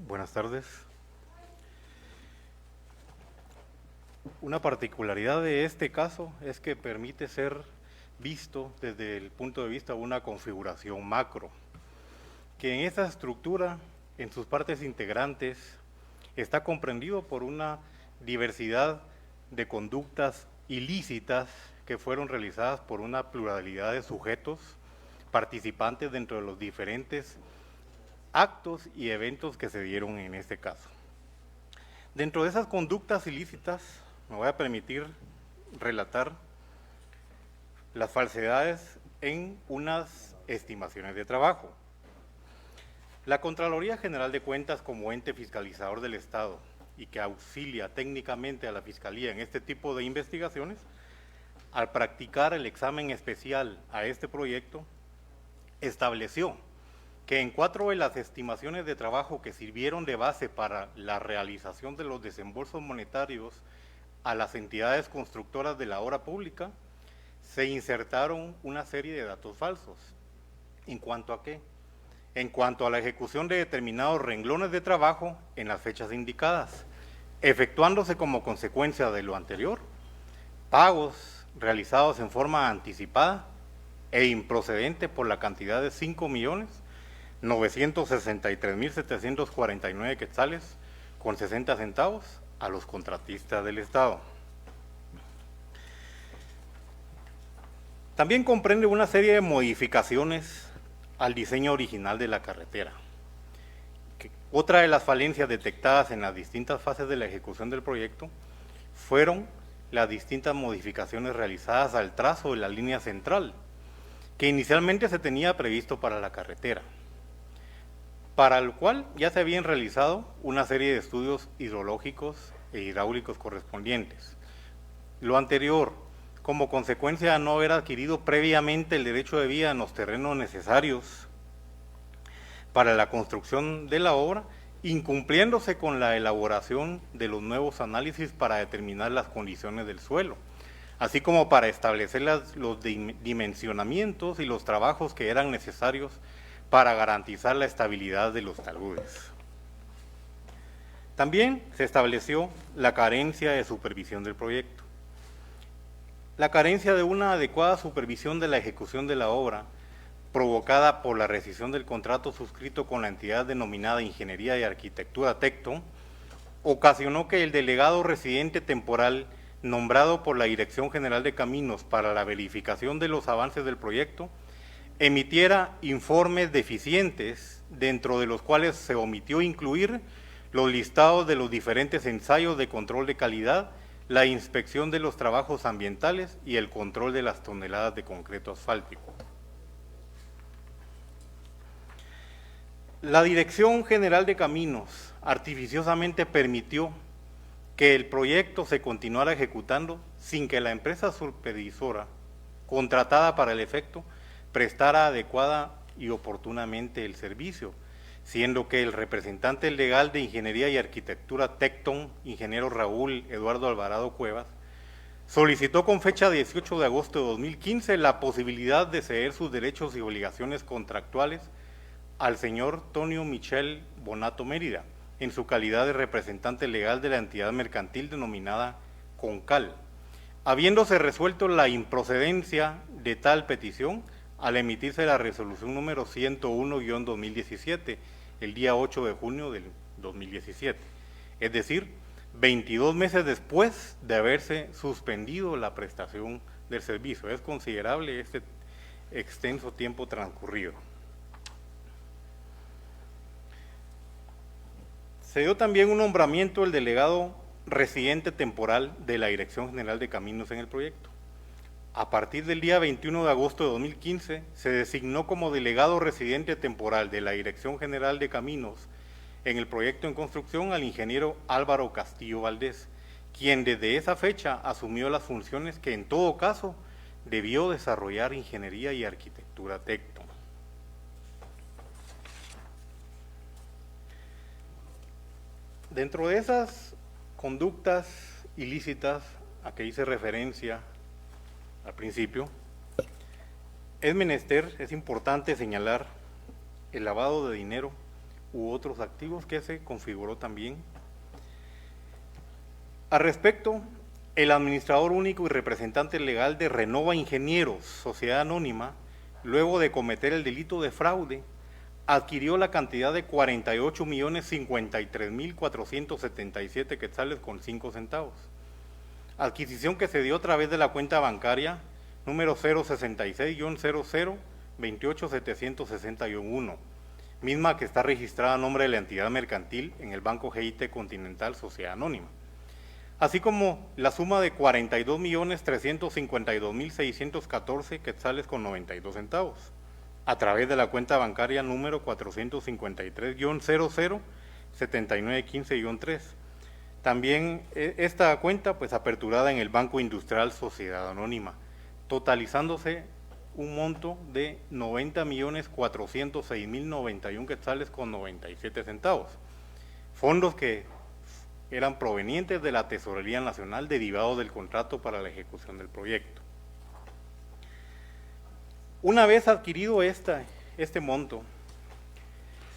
Buenas tardes. Una particularidad de este caso es que permite ser visto desde el punto de vista de una configuración macro, que en esta estructura, en sus partes integrantes, está comprendido por una diversidad de conductas ilícitas que fueron realizadas por una pluralidad de sujetos participantes dentro de los diferentes actos y eventos que se dieron en este caso. Dentro de esas conductas ilícitas, me voy a permitir relatar las falsedades en unas estimaciones de trabajo. La Contraloría General de Cuentas, como ente fiscalizador del Estado y que auxilia técnicamente a la Fiscalía en este tipo de investigaciones, al practicar el examen especial a este proyecto, estableció que en 4 de las estimaciones de trabajo que sirvieron de base para la realización de los desembolsos monetarios a las entidades constructoras de la obra pública, se insertaron una serie de datos falsos. ¿En cuanto a qué? En cuanto a la ejecución de determinados renglones de trabajo en las fechas indicadas, efectuándose como consecuencia de lo anterior, pagos realizados en forma anticipada e improcedente por la cantidad de 5.963.749 quetzales con 60 centavos a los contratistas del Estado. También comprende una serie de modificaciones al diseño original de la carretera. Otra de las falencias detectadas en las distintas fases de la ejecución del proyecto fueron las distintas modificaciones realizadas al trazo de la línea central, que inicialmente se tenía previsto para la carretera, para el cual ya se habían realizado una serie de estudios hidrológicos e hidráulicos correspondientes. Lo anterior, como consecuencia de no haber adquirido previamente el derecho de vía en los terrenos necesarios para la construcción de la obra, incumpliéndose con la elaboración de los nuevos análisis para determinar las condiciones del suelo, así como para establecer los dimensionamientos y los trabajos que eran necesarios para garantizar la estabilidad de los taludes. También se estableció la carencia de supervisión del proyecto. La carencia de una adecuada supervisión de la ejecución de la obra, provocada por la rescisión del contrato suscrito con la entidad denominada Ingeniería y Arquitectura Tecto, ocasionó que el delegado residente temporal nombrado por la Dirección General de Caminos para la verificación de los avances del proyecto emitiera informes deficientes, dentro de los cuales se omitió incluir los listados de los diferentes ensayos de control de calidad, la inspección de los trabajos ambientales y el control de las toneladas de concreto asfáltico. La Dirección General de Caminos artificiosamente permitió que el proyecto se continuara ejecutando sin que la empresa supervisora contratada para el efecto prestara adecuada y oportunamente el servicio, siendo que el representante legal de Ingeniería y Arquitectura Tecton, ingeniero Raúl Eduardo Alvarado Cuevas, solicitó con fecha 18 de agosto de 2015 la posibilidad de ceder sus derechos y obligaciones contractuales al señor Tonio Michel Bonato Mérida, en su calidad de representante legal de la entidad mercantil denominada CONCAL, habiéndose resuelto la improcedencia de tal petición al emitirse la resolución número 101-2017, el día 8 de junio del 2017, es decir, 22 meses después de haberse suspendido la prestación del servicio. Es considerable este extenso tiempo transcurrido. Se dio también un nombramiento del delegado residente temporal de la Dirección General de Caminos en el proyecto. A partir del día 21 de agosto de 2015, se designó como delegado residente temporal de la Dirección General de Caminos en el proyecto en construcción al ingeniero Álvaro Castillo Valdés, quien desde esa fecha asumió las funciones que en todo caso debió desarrollar Ingeniería y Arquitectura Tecton. Dentro de esas conductas ilícitas a que hice referencia al principio, es importante señalar el lavado de dinero u otros activos que se configuró también. Al respecto, el administrador único y representante legal de Renova Ingenieros, Sociedad Anónima, luego de cometer el delito de fraude, adquirió la cantidad de 48.053.477 quetzales con 5 centavos. Adquisición que se dio a través de la cuenta bancaria número 066-00-28760-1, misma que está registrada a nombre de la entidad mercantil en el Banco GIT Continental Sociedad Anónima, así como la suma de 42.352.614 quetzales con 92 centavos, a través de la cuenta bancaria número 453-00-7915-3. También esta cuenta pues aperturada en el Banco Industrial Sociedad Anónima, totalizándose un monto de 90.406.091 quetzales con 97 centavos, fondos que eran provenientes de la Tesorería Nacional derivados del contrato para la ejecución del proyecto. Una vez adquirido este monto,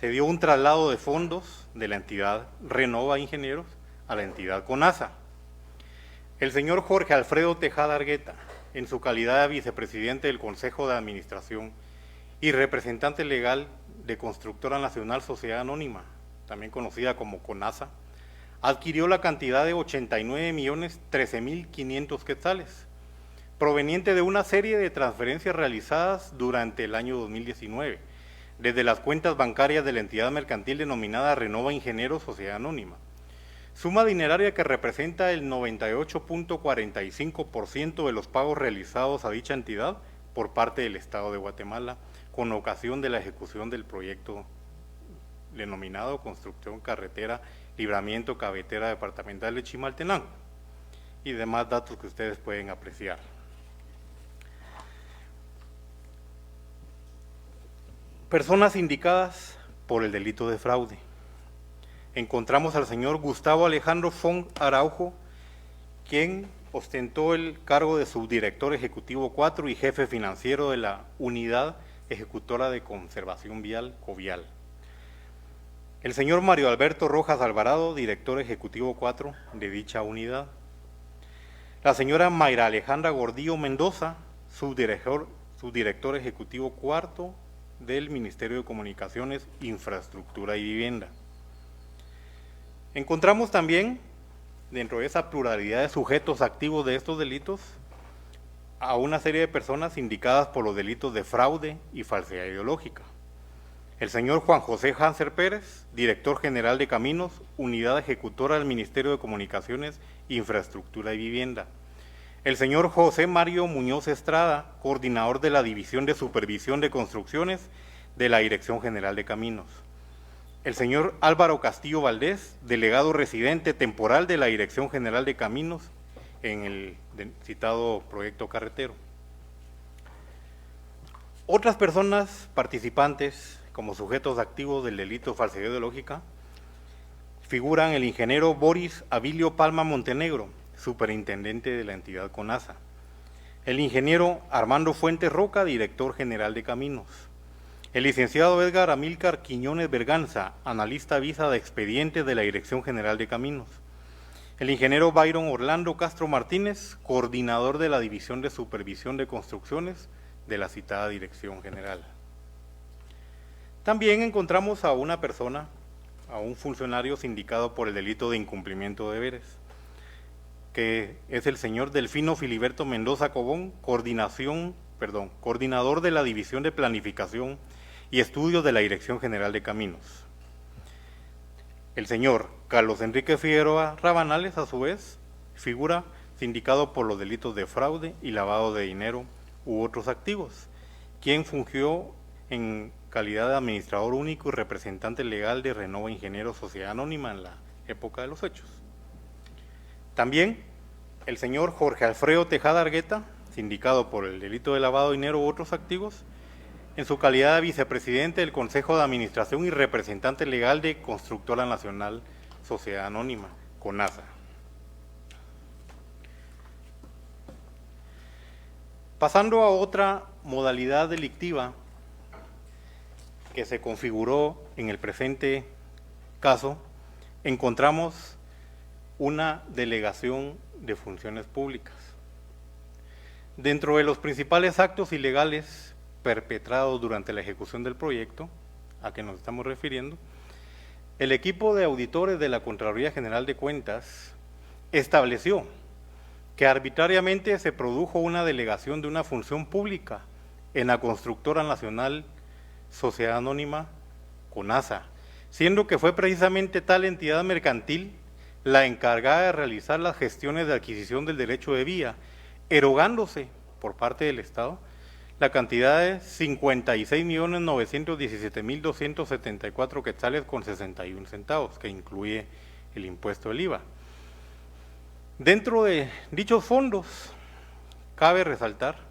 se dio un traslado de fondos de la entidad Renova Ingenieros a la entidad CONASA. El señor Jorge Alfredo Tejada Argueta, en su calidad de vicepresidente del Consejo de Administración y representante legal de Constructora Nacional Sociedad Anónima, también conocida como CONASA, adquirió la cantidad de 89.013.500 quetzales, proveniente de una serie de transferencias realizadas durante el año 2019, desde las cuentas bancarias de la entidad mercantil denominada Renova Ingenieros Sociedad Anónima, suma dineraria que representa el 98.45% de los pagos realizados a dicha entidad por parte del Estado de Guatemala con ocasión de la ejecución del proyecto denominado Construcción Carretera Libramiento Cabetera Departamental de Chimaltenango, y demás datos que ustedes pueden apreciar. Personas indicadas por el delito de fraude. Encontramos al señor Gustavo Alejandro Font Araujo, quien ostentó el cargo de subdirector ejecutivo 4 y jefe financiero de la Unidad Ejecutora de Conservación Vial, COVIAL. El señor Mario Alberto Rojas Alvarado, director ejecutivo 4 de dicha unidad. La señora Mayra Alejandra Gordillo Mendoza, subdirector ejecutivo 4 del Ministerio de Comunicaciones, Infraestructura y Vivienda. Encontramos también, dentro de esa pluralidad de sujetos activos de estos delitos, a una serie de personas indicadas por los delitos de fraude y falsedad ideológica. El señor Juan José Hanser Pérez, director general de Caminos, unidad ejecutora del Ministerio de Comunicaciones, Infraestructura y Vivienda. El señor José Mario Muñoz Estrada, coordinador de la División de Supervisión de Construcciones de la Dirección General de Caminos. El señor Álvaro Castillo Valdés, delegado residente temporal de la Dirección General de Caminos en el citado proyecto carretero. Otras personas participantes como sujetos activos del delito de falsedad ideológica figuran el ingeniero Boris Avilio Palma Montenegro, superintendente de la entidad CONASA, el ingeniero Armando Fuentes Roca, director general de Caminos, el licenciado Edgar Amílcar Quiñones Berganza, analista visa de expedientes de la Dirección General de Caminos, el ingeniero Byron Orlando Castro Martínez, coordinador de la División de Supervisión de Construcciones de la citada Dirección General. También encontramos a una persona, a un funcionario sindicado por el delito de incumplimiento de deberes, que es el señor Delfino Filiberto Mendoza Cobón, coordinador de la División de Planificación y Estudios de la Dirección General de Caminos. El señor Carlos Enrique Figueroa Rabanales, a su vez, figura sindicado por los delitos de fraude y lavado de dinero u otros activos, quien fungió en calidad de administrador único y representante legal de Renova Ingenieros Sociedad Anónima en la época de los hechos. También el señor Jorge Alfredo Tejada Argueta, sindicado por el delito de lavado de dinero u otros activos, en su calidad de vicepresidente del Consejo de Administración y representante legal de Constructora Nacional Sociedad Anónima, CONASA. Pasando a otra modalidad delictiva que se configuró en el presente caso, encontramos una delegación de funciones públicas. Dentro de los principales actos ilegales perpetrados durante la ejecución del proyecto, a que nos estamos refiriendo, el equipo de auditores de la Contraloría General de Cuentas estableció que arbitrariamente se produjo una delegación de una función pública en la Constructora Nacional Sociedad Anónima CONASA, siendo que fue precisamente tal entidad mercantil la encargada de realizar las gestiones de adquisición del derecho de vía, erogándose por parte del Estado la cantidad de 56.917.274 quetzales con 61 centavos, que incluye el impuesto del IVA. Dentro de dichos fondos, cabe resaltar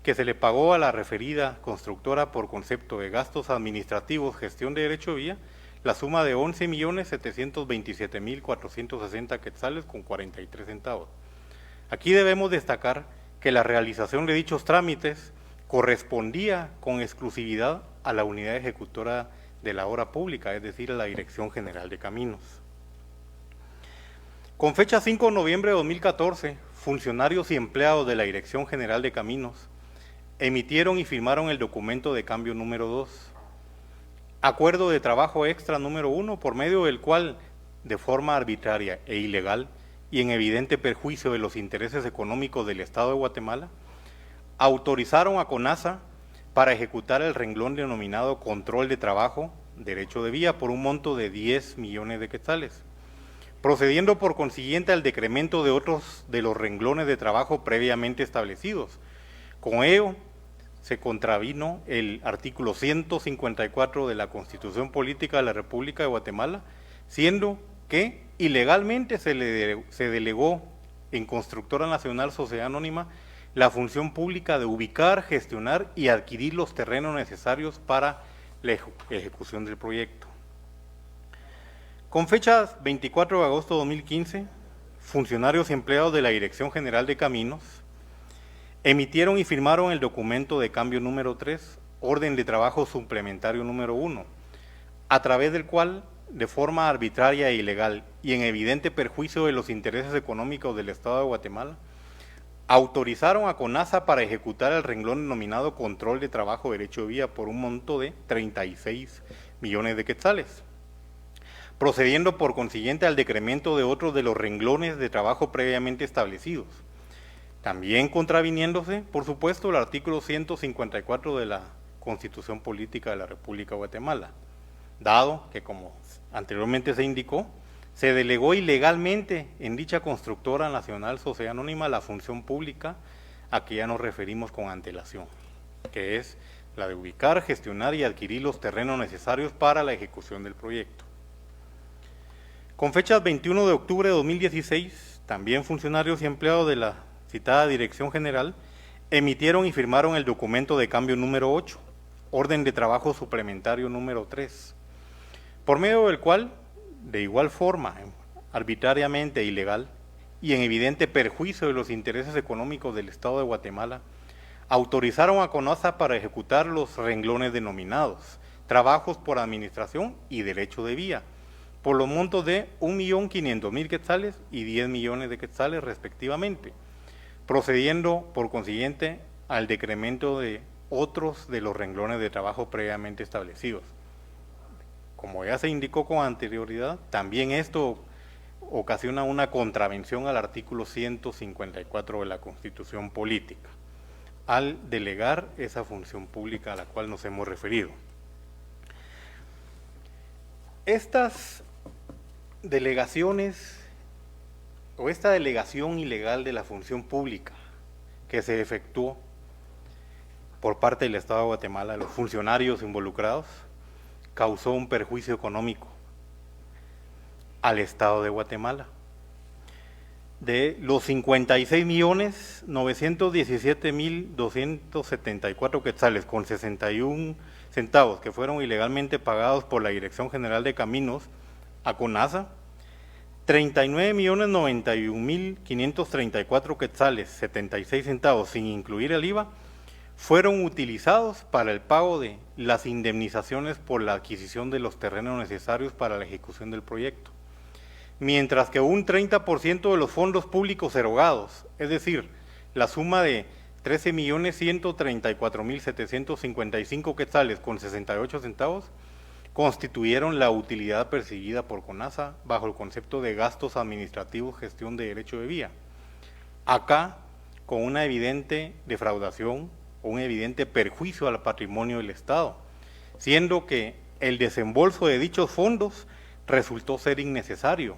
que se le pagó a la referida constructora por concepto de gastos administrativos, gestión de derecho de vía, la suma de 11.727.460 quetzales con 43 centavos. Aquí debemos destacar que la realización de dichos trámites correspondía con exclusividad a la unidad ejecutora de la obra pública, es decir, a la Dirección General de Caminos. Con fecha 5 de noviembre de 2014, funcionarios y empleados de la Dirección General de Caminos emitieron y firmaron el documento de cambio número 2, acuerdo de trabajo extra número 1, por medio del cual, de forma arbitraria e ilegal y en evidente perjuicio de los intereses económicos del Estado de Guatemala, autorizaron a CONASA para ejecutar el renglón denominado control de trabajo, derecho de vía, por un monto de 10 millones de quetzales, procediendo por consiguiente al decremento de otros de los renglones de trabajo previamente establecidos. Con ello, se contravino el artículo 154 de la Constitución Política de la República de Guatemala, siendo que ilegalmente se delegó en Constructora Nacional Sociedad Anónima la función pública de ubicar, gestionar y adquirir los terrenos necesarios para la ejecución del proyecto. Con fecha 24 de agosto de 2015, funcionarios y empleados de la Dirección General de Caminos emitieron y firmaron el documento de cambio número 3, orden de trabajo suplementario número 1, a través del cual, de forma arbitraria e ilegal y en evidente perjuicio de los intereses económicos del Estado de Guatemala, autorizaron a CONASA para ejecutar el renglón denominado control de trabajo derecho de vía por un monto de 36 millones de quetzales, procediendo por consiguiente al decremento de otros de los renglones de trabajo previamente establecidos. también contraviniéndose, por supuesto, el artículo 154 de la Constitución Política de la República de Guatemala, dado que, como anteriormente se indicó, se delegó ilegalmente en dicha constructora nacional Sociedad Anónima la función pública a que ya nos referimos con antelación, que es la de ubicar, gestionar y adquirir los terrenos necesarios para la ejecución del proyecto. Con fechas 21 de octubre de 2016, también funcionarios y empleados de la citada Dirección General emitieron y firmaron el documento de cambio número 8, orden de trabajo suplementario número 3, por medio del cual, de igual forma, arbitrariamente e ilegal, y en evidente perjuicio de los intereses económicos del Estado de Guatemala, autorizaron a CONASA para ejecutar los renglones denominados trabajos por administración y derecho de vía, por los montos de 1.500.000 quetzales y 10 millones de quetzales respectivamente, procediendo por consiguiente al decremento de otros de los renglones de trabajo previamente establecidos. Como ya se indicó con anterioridad, también esto ocasiona una contravención al artículo 154 de la Constitución Política, al delegar esa función pública a la cual nos hemos referido. Estas delegaciones o esta delegación ilegal de la función pública que se efectuó por parte del Estado de Guatemala, los funcionarios involucrados, causó un perjuicio económico al Estado de Guatemala de los 56.917.274 quetzales con 61 centavos que fueron ilegalmente pagados por la Dirección General de Caminos a CONASA, 39.091.534 quetzales, 76 centavos, sin incluir el IVA, fueron utilizados para el pago de las indemnizaciones por la adquisición de los terrenos necesarios para la ejecución del proyecto, mientras que un 30% de los fondos públicos erogados, es decir, la suma de 13.134.755 quetzales con 68 centavos, constituyeron la utilidad percibida por CONASA bajo el concepto de gastos administrativos, gestión de derecho de vía. Acá, con una evidente defraudación o un evidente perjuicio al patrimonio del Estado, siendo que el desembolso de dichos fondos resultó ser innecesario,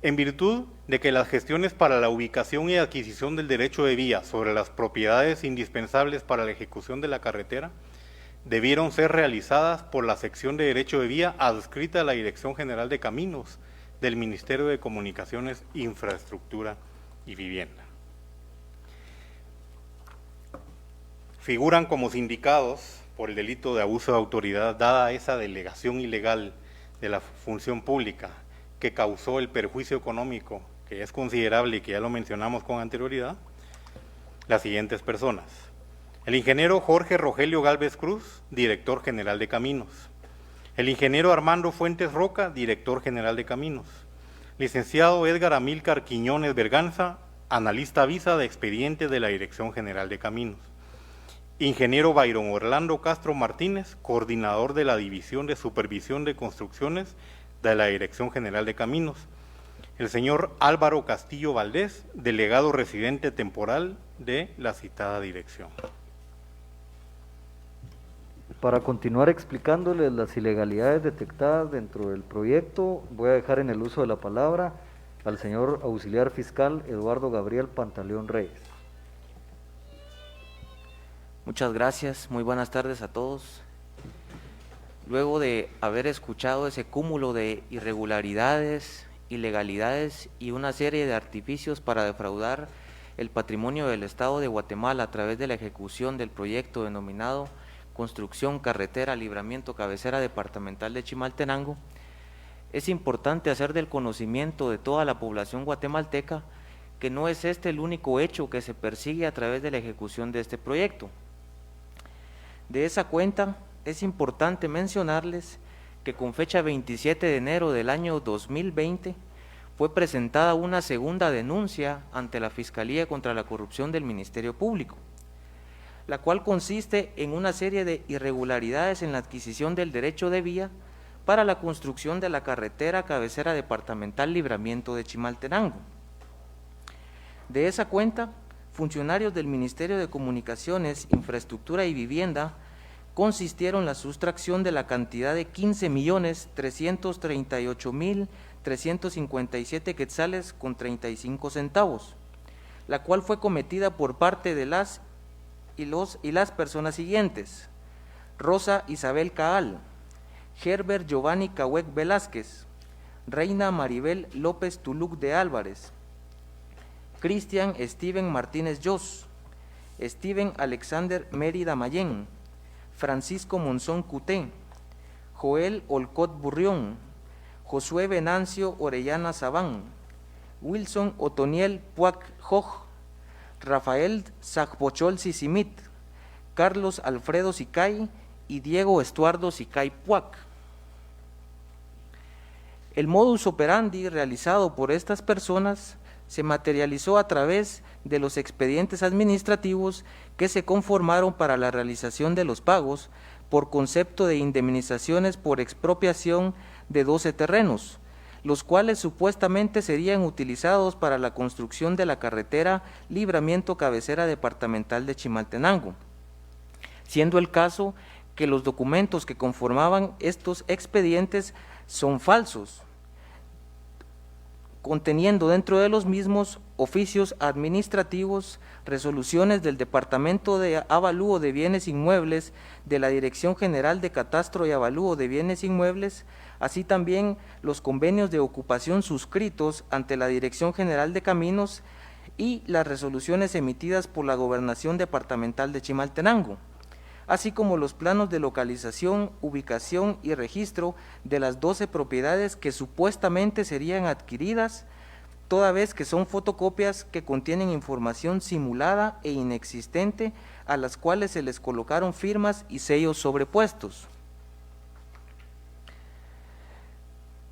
en virtud de que las gestiones para la ubicación y adquisición del derecho de vía sobre las propiedades indispensables para la ejecución de la carretera debieron ser realizadas por la sección de derecho de vía adscrita a la Dirección General de Caminos del Ministerio de Comunicaciones, Infraestructura y Vivienda. Figuran como sindicados por el delito de abuso de autoridad, dada esa delegación ilegal de la función pública que causó el perjuicio económico, que es considerable y que ya lo mencionamos con anterioridad, las siguientes personas: el ingeniero Jorge Rogelio Gálvez Cruz, director general de Caminos; el ingeniero Armando Fuentes Roca, director general de Caminos; licenciado Edgar Amílcar Quiñones Berganza, analista visa de expedientes de la Dirección General de Caminos; ingeniero Byron Orlando Castro Martínez, coordinador de la División de Supervisión de Construcciones de la Dirección General de Caminos; el señor Álvaro Castillo Valdés, delegado residente temporal de la citada dirección. Para continuar explicándoles las ilegalidades detectadas dentro del proyecto, voy a dejar en el uso de la palabra al señor auxiliar fiscal Eduardo Gabriel Pantaleón Reyes. Muchas gracias, muy buenas tardes a todos. Luego de haber escuchado ese cúmulo de irregularidades, ilegalidades y una serie de artificios para defraudar el patrimonio del Estado de Guatemala a través de la ejecución del proyecto denominado Construcción Carretera Libramiento Cabecera Departamental de Chimaltenango, es importante hacer del conocimiento de toda la población guatemalteca que no es este el único hecho que se persigue a través de la ejecución de este proyecto. De esa cuenta, es importante mencionarles que con fecha 27 de enero del año 2020 fue presentada una segunda denuncia ante la Fiscalía contra la Corrupción del Ministerio Público, la cual consiste en una serie de irregularidades en la adquisición del derecho de vía para la construcción de la carretera cabecera departamental Libramiento de Chimaltenango. De esa cuenta, funcionarios del Ministerio de Comunicaciones, Infraestructura y Vivienda consistieron la sustracción de la cantidad de 15.338.357 quetzales con 35 centavos, la cual fue cometida por parte de las personas siguientes: Rosa Isabel Caal, Herbert Giovanni Cahuec Velázquez, Reina Maribel López Tuluc de Álvarez, Cristian Steven Martínez Jos, Steven Alexander Mérida Mayén, Francisco Monzón Cuté, Joel Olcott Burrión, Josué Venancio Orellana Sabán, Wilson Otoniel Puac Joj, Rafael Sacpochol Sisimit, Carlos Alfredo Sicay y Diego Estuardo Sicay Puac. El modus operandi realizado por estas personas se materializó a través de los expedientes administrativos que se conformaron para la realización de los pagos por concepto de indemnizaciones por expropiación de 12 terrenos, los cuales supuestamente serían utilizados para la construcción de la carretera Libramiento Cabecera Departamental de Chimaltenango, siendo el caso que los documentos que conformaban estos expedientes son falsos, conteniendo dentro de los mismos oficios administrativos, resoluciones del Departamento de Avalúo de Bienes Inmuebles, de la Dirección General de Catastro y Avalúo de Bienes Inmuebles, así también los convenios de ocupación suscritos ante la Dirección General de Caminos y las resoluciones emitidas por la Gobernación Departamental de Chimaltenango, así como los planos de localización, ubicación y registro de las 12 propiedades que supuestamente serían adquiridas, toda vez que son fotocopias que contienen información simulada e inexistente, a las cuales se les colocaron firmas y sellos sobrepuestos.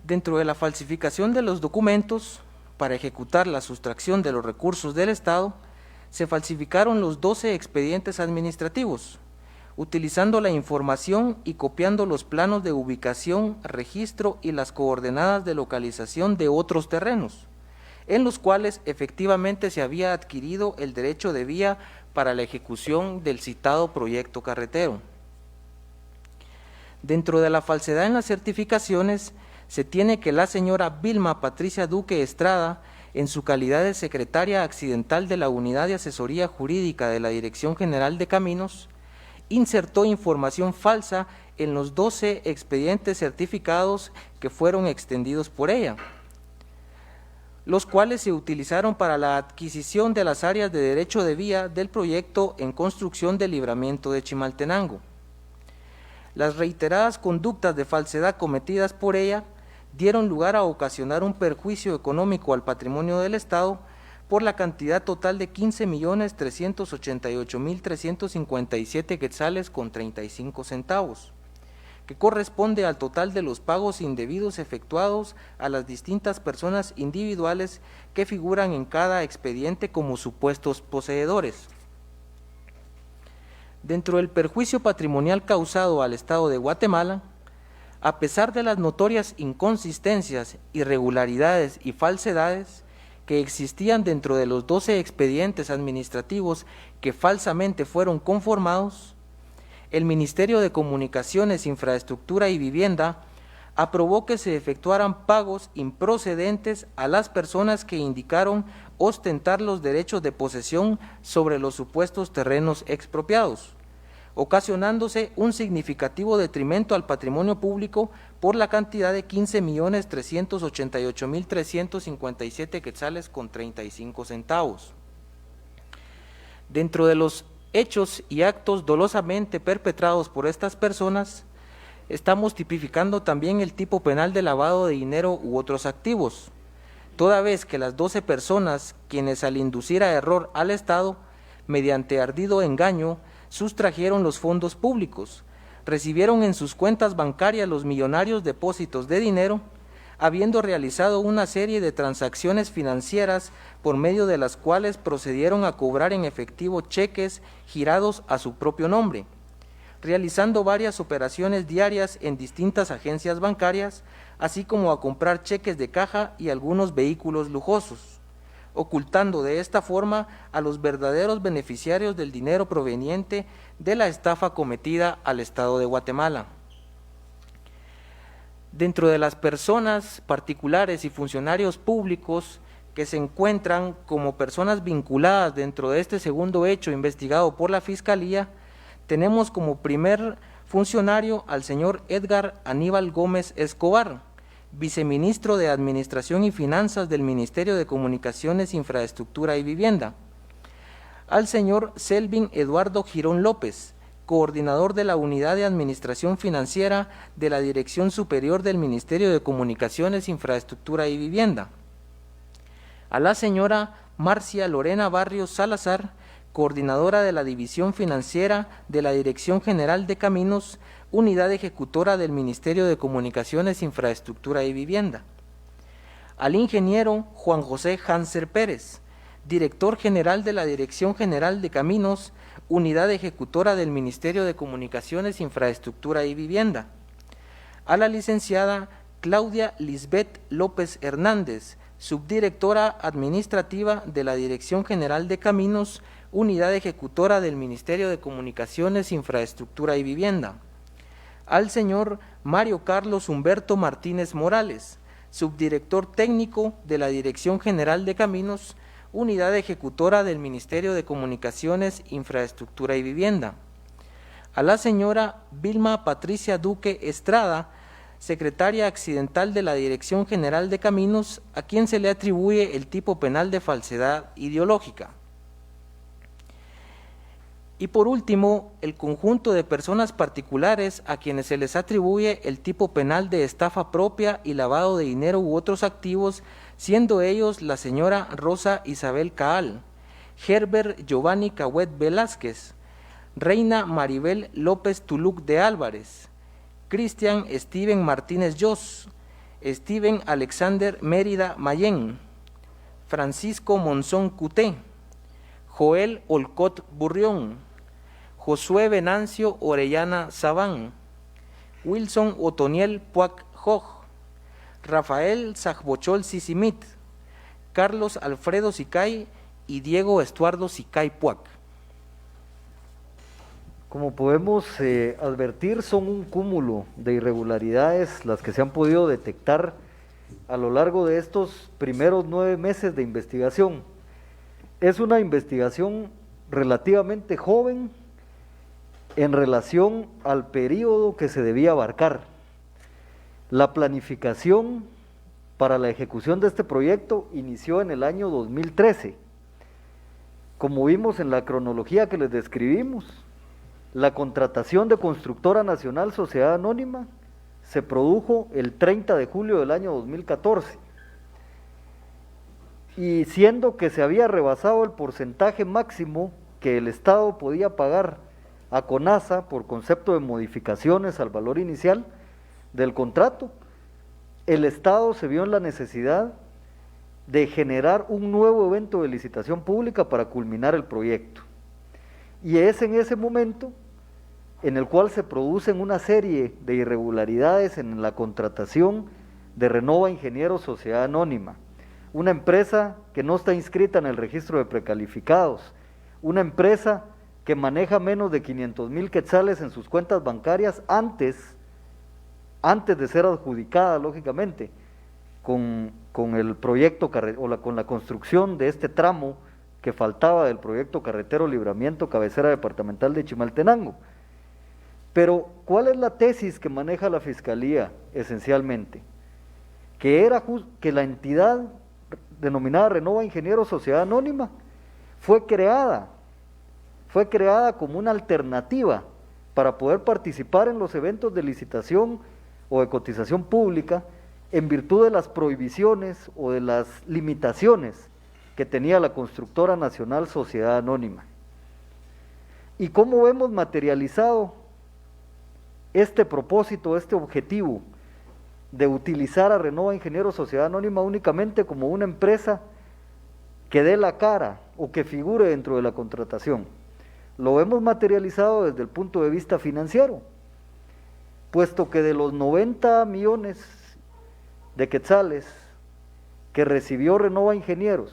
Dentro de la falsificación de los documentos, para ejecutar la sustracción de los recursos del Estado, se falsificaron los 12 expedientes administrativos, utilizando la información y copiando los planos de ubicación, registro y las coordenadas de localización de otros terrenos, en los cuales efectivamente se había adquirido el derecho de vía para la ejecución del citado proyecto carretero. Dentro de la falsedad en las certificaciones, se tiene que la señora Vilma Patricia Duque Estrada, en su calidad de secretaria accidental de la Unidad de Asesoría Jurídica de la Dirección General de Caminos, insertó información falsa en los 12 expedientes certificados que fueron extendidos por ella, los cuales se utilizaron para la adquisición de las áreas de derecho de vía del proyecto en construcción del Libramiento de Chimaltenango. Las reiteradas conductas de falsedad cometidas por ella dieron lugar a ocasionar un perjuicio económico al patrimonio del Estado por la cantidad total de 15.388.357 quetzales con 35 centavos, que corresponde al total de los pagos indebidos efectuados a las distintas personas individuales que figuran en cada expediente como supuestos poseedores. Dentro del perjuicio patrimonial causado al Estado de Guatemala, a pesar de las notorias inconsistencias, irregularidades y falsedades que existían dentro de los 12 expedientes administrativos que falsamente fueron conformados, el Ministerio de Comunicaciones, Infraestructura y Vivienda aprobó que se efectuaran pagos improcedentes a las personas que indicaron ostentar los derechos de posesión sobre los supuestos terrenos expropiados, ocasionándose un significativo detrimento al patrimonio público por la cantidad de 15.388.357 quetzales con 35 centavos. Dentro de los hechos y actos dolosamente perpetrados por estas personas, estamos tipificando también el tipo penal de lavado de dinero u otros activos, toda vez que las 12 personas, quienes al inducir a error al Estado, mediante ardido engaño, sustrajeron los fondos públicos, recibieron en sus cuentas bancarias los millonarios depósitos de dinero, habiendo realizado una serie de transacciones financieras por medio de las cuales procedieron a cobrar en efectivo cheques girados a su propio nombre, realizando varias operaciones diarias en distintas agencias bancarias, así como a comprar cheques de caja y algunos vehículos lujosos, ocultando de esta forma a los verdaderos beneficiarios del dinero proveniente de la estafa cometida al Estado de Guatemala. Dentro de las personas particulares y funcionarios públicos que se encuentran como personas vinculadas dentro de este segundo hecho investigado por la Fiscalía, tenemos como primer funcionario al señor Edgar Aníbal Gómez Escobar, viceministro de Administración y Finanzas del Ministerio de Comunicaciones, Infraestructura y Vivienda; al señor Selvin Eduardo Girón López, coordinador de la Unidad de Administración Financiera de la Dirección Superior del Ministerio de Comunicaciones, Infraestructura y Vivienda; a la señora Marcia Lorena Barrios Salazar, coordinadora de la División Financiera de la Dirección General de Caminos, Unidad Ejecutora del Ministerio de Comunicaciones, Infraestructura y Vivienda; al ingeniero Juan José Hanser Pérez, director general de la Dirección General de Caminos, Unidad Ejecutora del Ministerio de Comunicaciones, Infraestructura y Vivienda; a la licenciada Claudia Lisbeth López Hernández, subdirectora administrativa de la Dirección General de Caminos, Unidad Ejecutora del Ministerio de Comunicaciones, Infraestructura y Vivienda; al señor Mario Carlos Humberto Martínez Morales, subdirector técnico de la Dirección General de Caminos, Unidad Ejecutora del Ministerio de Comunicaciones, Infraestructura y Vivienda; a la señora Vilma Patricia Duque Estrada, secretaria accidental de la Dirección General de Caminos, a quien se le atribuye el tipo penal de falsedad ideológica. Y por último, el conjunto de personas particulares a quienes se les atribuye el tipo penal de estafa propia y lavado de dinero u otros activos, siendo ellos la señora Rosa Isabel Caal, Herbert Giovanni Cahuet Velázquez, Reina Maribel López Tuluc de Álvarez, Cristian Steven Martínez Jos, Steven Alexander Mérida Mayén, Francisco Monzón Cuté, Joel Olcott Burrión, Josué Venancio Orellana Sabán, Wilson Otoniel Puac Joj, Rafael Sajbochol Sisimit, Carlos Alfredo Sicay y Diego Estuardo Sicay Puac. Como podemos advertir, son un cúmulo de irregularidades las que se han podido detectar a lo largo de estos primeros 9 meses de investigación. Es una investigación relativamente joven en relación al periodo que se debía abarcar. La planificación para la ejecución de este proyecto inició en el año 2013. Como vimos en la cronología que les describimos, la contratación de Constructora Nacional Sociedad Anónima se produjo el 30 de julio del año 2014. Y siendo que se había rebasado el porcentaje máximo que el Estado podía pagar a CONASA por concepto de modificaciones al valor inicial del contrato, el Estado se vio en la necesidad de generar un nuevo evento de licitación pública para culminar el proyecto. Y es en ese momento en el cual se producen una serie de irregularidades en la contratación de Renova Ingenieros Sociedad Anónima, una empresa que no está inscrita en el registro de precalificados, una empresa que maneja menos de 500,000 quetzales en sus cuentas bancarias antes de ser adjudicada, lógicamente, con el proyecto con la construcción de este tramo que faltaba del proyecto Carretero Libramiento Cabecera Departamental de Chimaltenango. Pero, ¿cuál es la tesis que maneja la Fiscalía esencialmente? Que la entidad denominada Renova Ingenieros Sociedad Anónima fue creada como una alternativa para poder participar en los eventos de licitación o de cotización pública en virtud de las prohibiciones o de las limitaciones que tenía la Constructora Nacional Sociedad Anónima. ¿Y cómo vemos materializado este propósito, este objetivo de utilizar a Renova Ingenieros Sociedad Anónima únicamente como una empresa que dé la cara o que figure dentro de la contratación? Lo hemos materializado desde el punto de vista financiero, puesto que de los 90 millones de quetzales que recibió Renova Ingenieros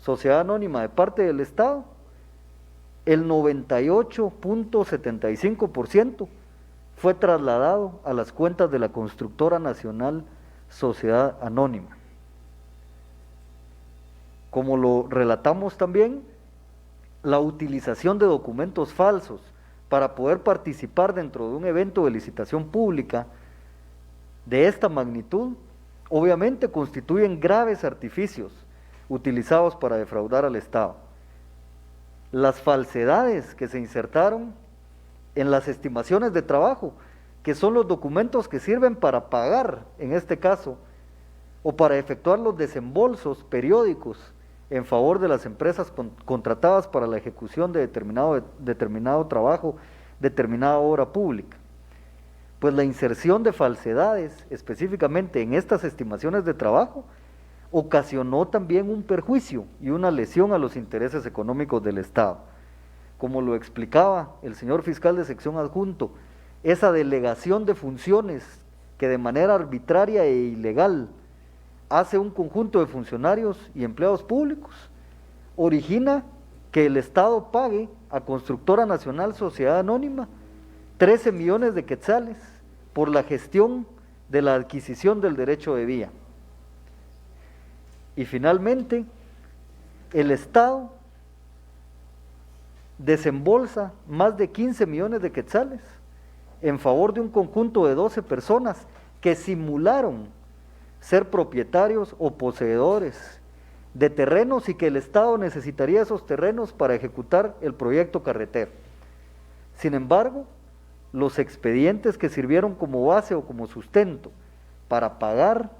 sociedad anónima de parte del Estado, el 98.75% fue trasladado a las cuentas de la Constructora Nacional Sociedad Anónima. Como lo relatamos también, la utilización de documentos falsos para poder participar dentro de un evento de licitación pública de esta magnitud, obviamente constituyen graves artificios utilizados para defraudar al Estado. Las falsedades que se insertaron en las estimaciones de trabajo, que son los documentos que sirven para pagar, en este caso, o para efectuar los desembolsos periódicos en favor de las empresas contratadas para la ejecución de determinado trabajo, determinada obra pública. Pues la inserción de falsedades, específicamente en estas estimaciones de trabajo, ocasionó también un perjuicio y una lesión a los intereses económicos del Estado. Como lo explicaba el señor fiscal de sección adjunto, esa delegación de funciones que de manera arbitraria e ilegal hace un conjunto de funcionarios y empleados públicos, origina que el Estado pague a Constructora Nacional Sociedad Anónima 13 millones de quetzales por la gestión de la adquisición del derecho de vía. Y finalmente, el Estado desembolsa más de 15 millones de quetzales en favor de un conjunto de 12 personas que simularon ser propietarios o poseedores de terrenos y que el Estado necesitaría esos terrenos para ejecutar el proyecto carretero. Sin embargo, los expedientes que sirvieron como base o como sustento para pagar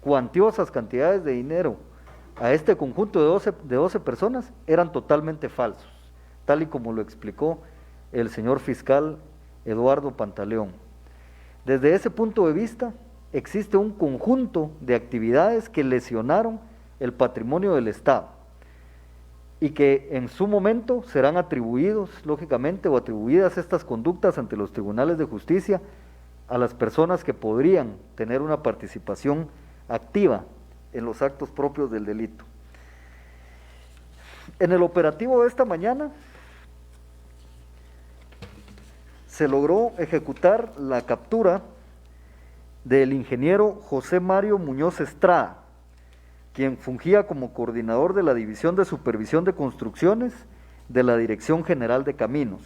cuantiosas cantidades de dinero a este conjunto de 12 personas eran totalmente falsos, tal y como lo explicó el señor fiscal Eduardo Pantaleón. Desde ese punto de vista, existe un conjunto de actividades que lesionaron el patrimonio del Estado y que en su momento serán atribuidos, lógicamente, o atribuidas estas conductas ante los tribunales de justicia a las personas que podrían tener una participación activa en los actos propios del delito. En el operativo de esta mañana se logró ejecutar la captura del ingeniero José Mario Muñoz Estrada, quien fungía como coordinador de la División de Supervisión de Construcciones de la Dirección General de Caminos.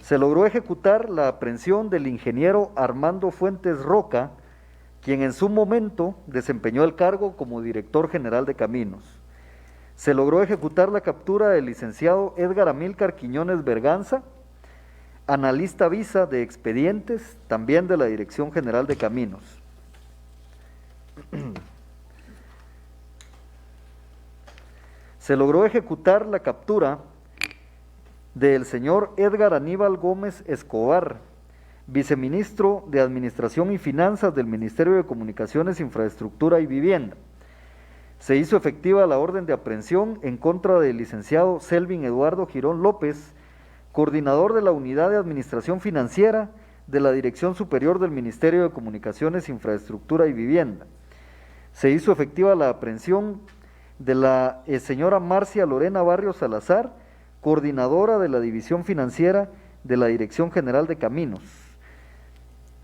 Se logró ejecutar la aprehensión del ingeniero Armando Fuentes Roca, quien en su momento desempeñó el cargo como director general de Caminos. Se logró ejecutar la captura del licenciado Edgar Amílcar Quiñones Berganza, analista visa de expedientes, también de la Dirección General de Caminos. Se logró ejecutar la captura del señor Edgar Aníbal Gómez Escobar, viceministro de Administración y Finanzas del Ministerio de Comunicaciones, Infraestructura y Vivienda. Se hizo efectiva la orden de aprehensión en contra del licenciado Selvin Eduardo Girón López, coordinador de la Unidad de Administración Financiera de la Dirección Superior del Ministerio de Comunicaciones, Infraestructura y Vivienda. Se hizo efectiva la aprehensión de la señora Marcia Lorena Barrios Salazar, coordinadora de la División Financiera de la Dirección General de Caminos.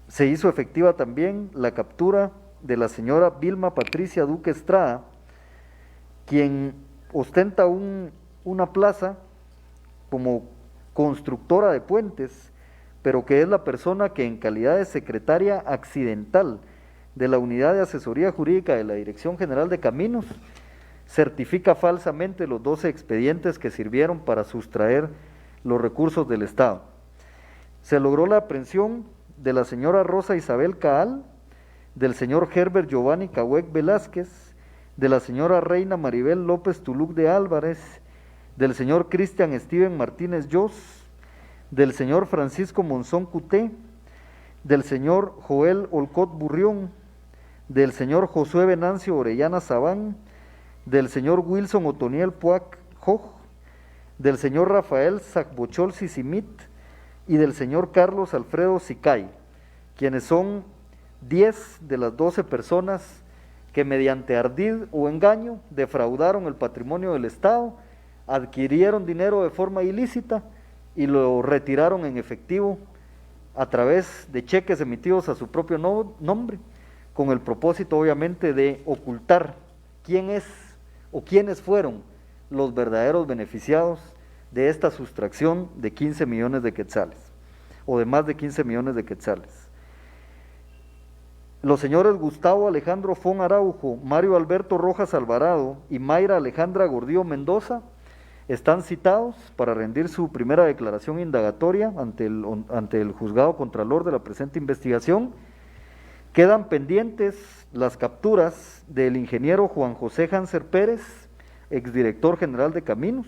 Se hizo efectiva también la captura de la señora Vilma Patricia Duque Estrada, quien ostenta una plaza como constructora de puentes, pero que es la persona que en calidad de secretaria accidental de la Unidad de Asesoría Jurídica de la Dirección General de Caminos, certifica falsamente los 12 expedientes que sirvieron para sustraer los recursos del Estado. Se logró la aprehensión de la señora Rosa Isabel Caal, del señor Herbert Giovanni Cahuec Velázquez, de la señora Reina Maribel López Tuluc de Álvarez, del señor Cristian Steven Martínez Yos, del señor Francisco Monzón Cuté, del señor Joel Olcott Burrión, del señor Josué Venancio Orellana Sabán, del señor Wilson Otoniel Puac Joj, del señor Rafael Sacbochol Sisimit y del señor Carlos Alfredo Sicay, quienes son 10 de las 12 personas que mediante ardid o engaño defraudaron el patrimonio del Estado, adquirieron dinero de forma ilícita y lo retiraron en efectivo a través de cheques emitidos a su propio nombre, con el propósito obviamente de ocultar quién es o quiénes fueron los verdaderos beneficiados de esta sustracción de 15 millones de quetzales, o de más de 15 millones de quetzales. Los señores Gustavo Alejandro Fon Araujo, Mario Alberto Rojas Alvarado y Mayra Alejandra Gordillo Mendoza están citados para rendir su primera declaración indagatoria ante el juzgado contralor de la presente investigación. Quedan pendientes las capturas del ingeniero Juan José Hanser Pérez, exdirector general de Caminos,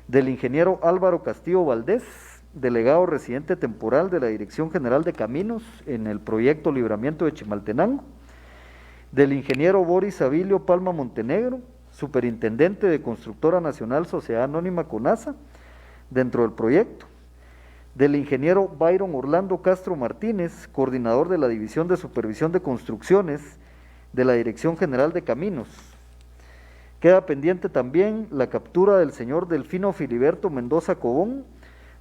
del ingeniero Álvaro Castillo Valdés, delegado residente temporal de la Dirección General de Caminos en el proyecto Libramiento de Chimaltenango, del ingeniero Boris Abilio Palma Montenegro, superintendente de Constructora Nacional Sociedad Anónima CONASA, dentro del proyecto, del ingeniero Byron Orlando Castro Martínez, coordinador de la División de Supervisión de Construcciones de la Dirección General de Caminos. Queda pendiente también la captura del señor Delfino Filiberto Mendoza Cobón,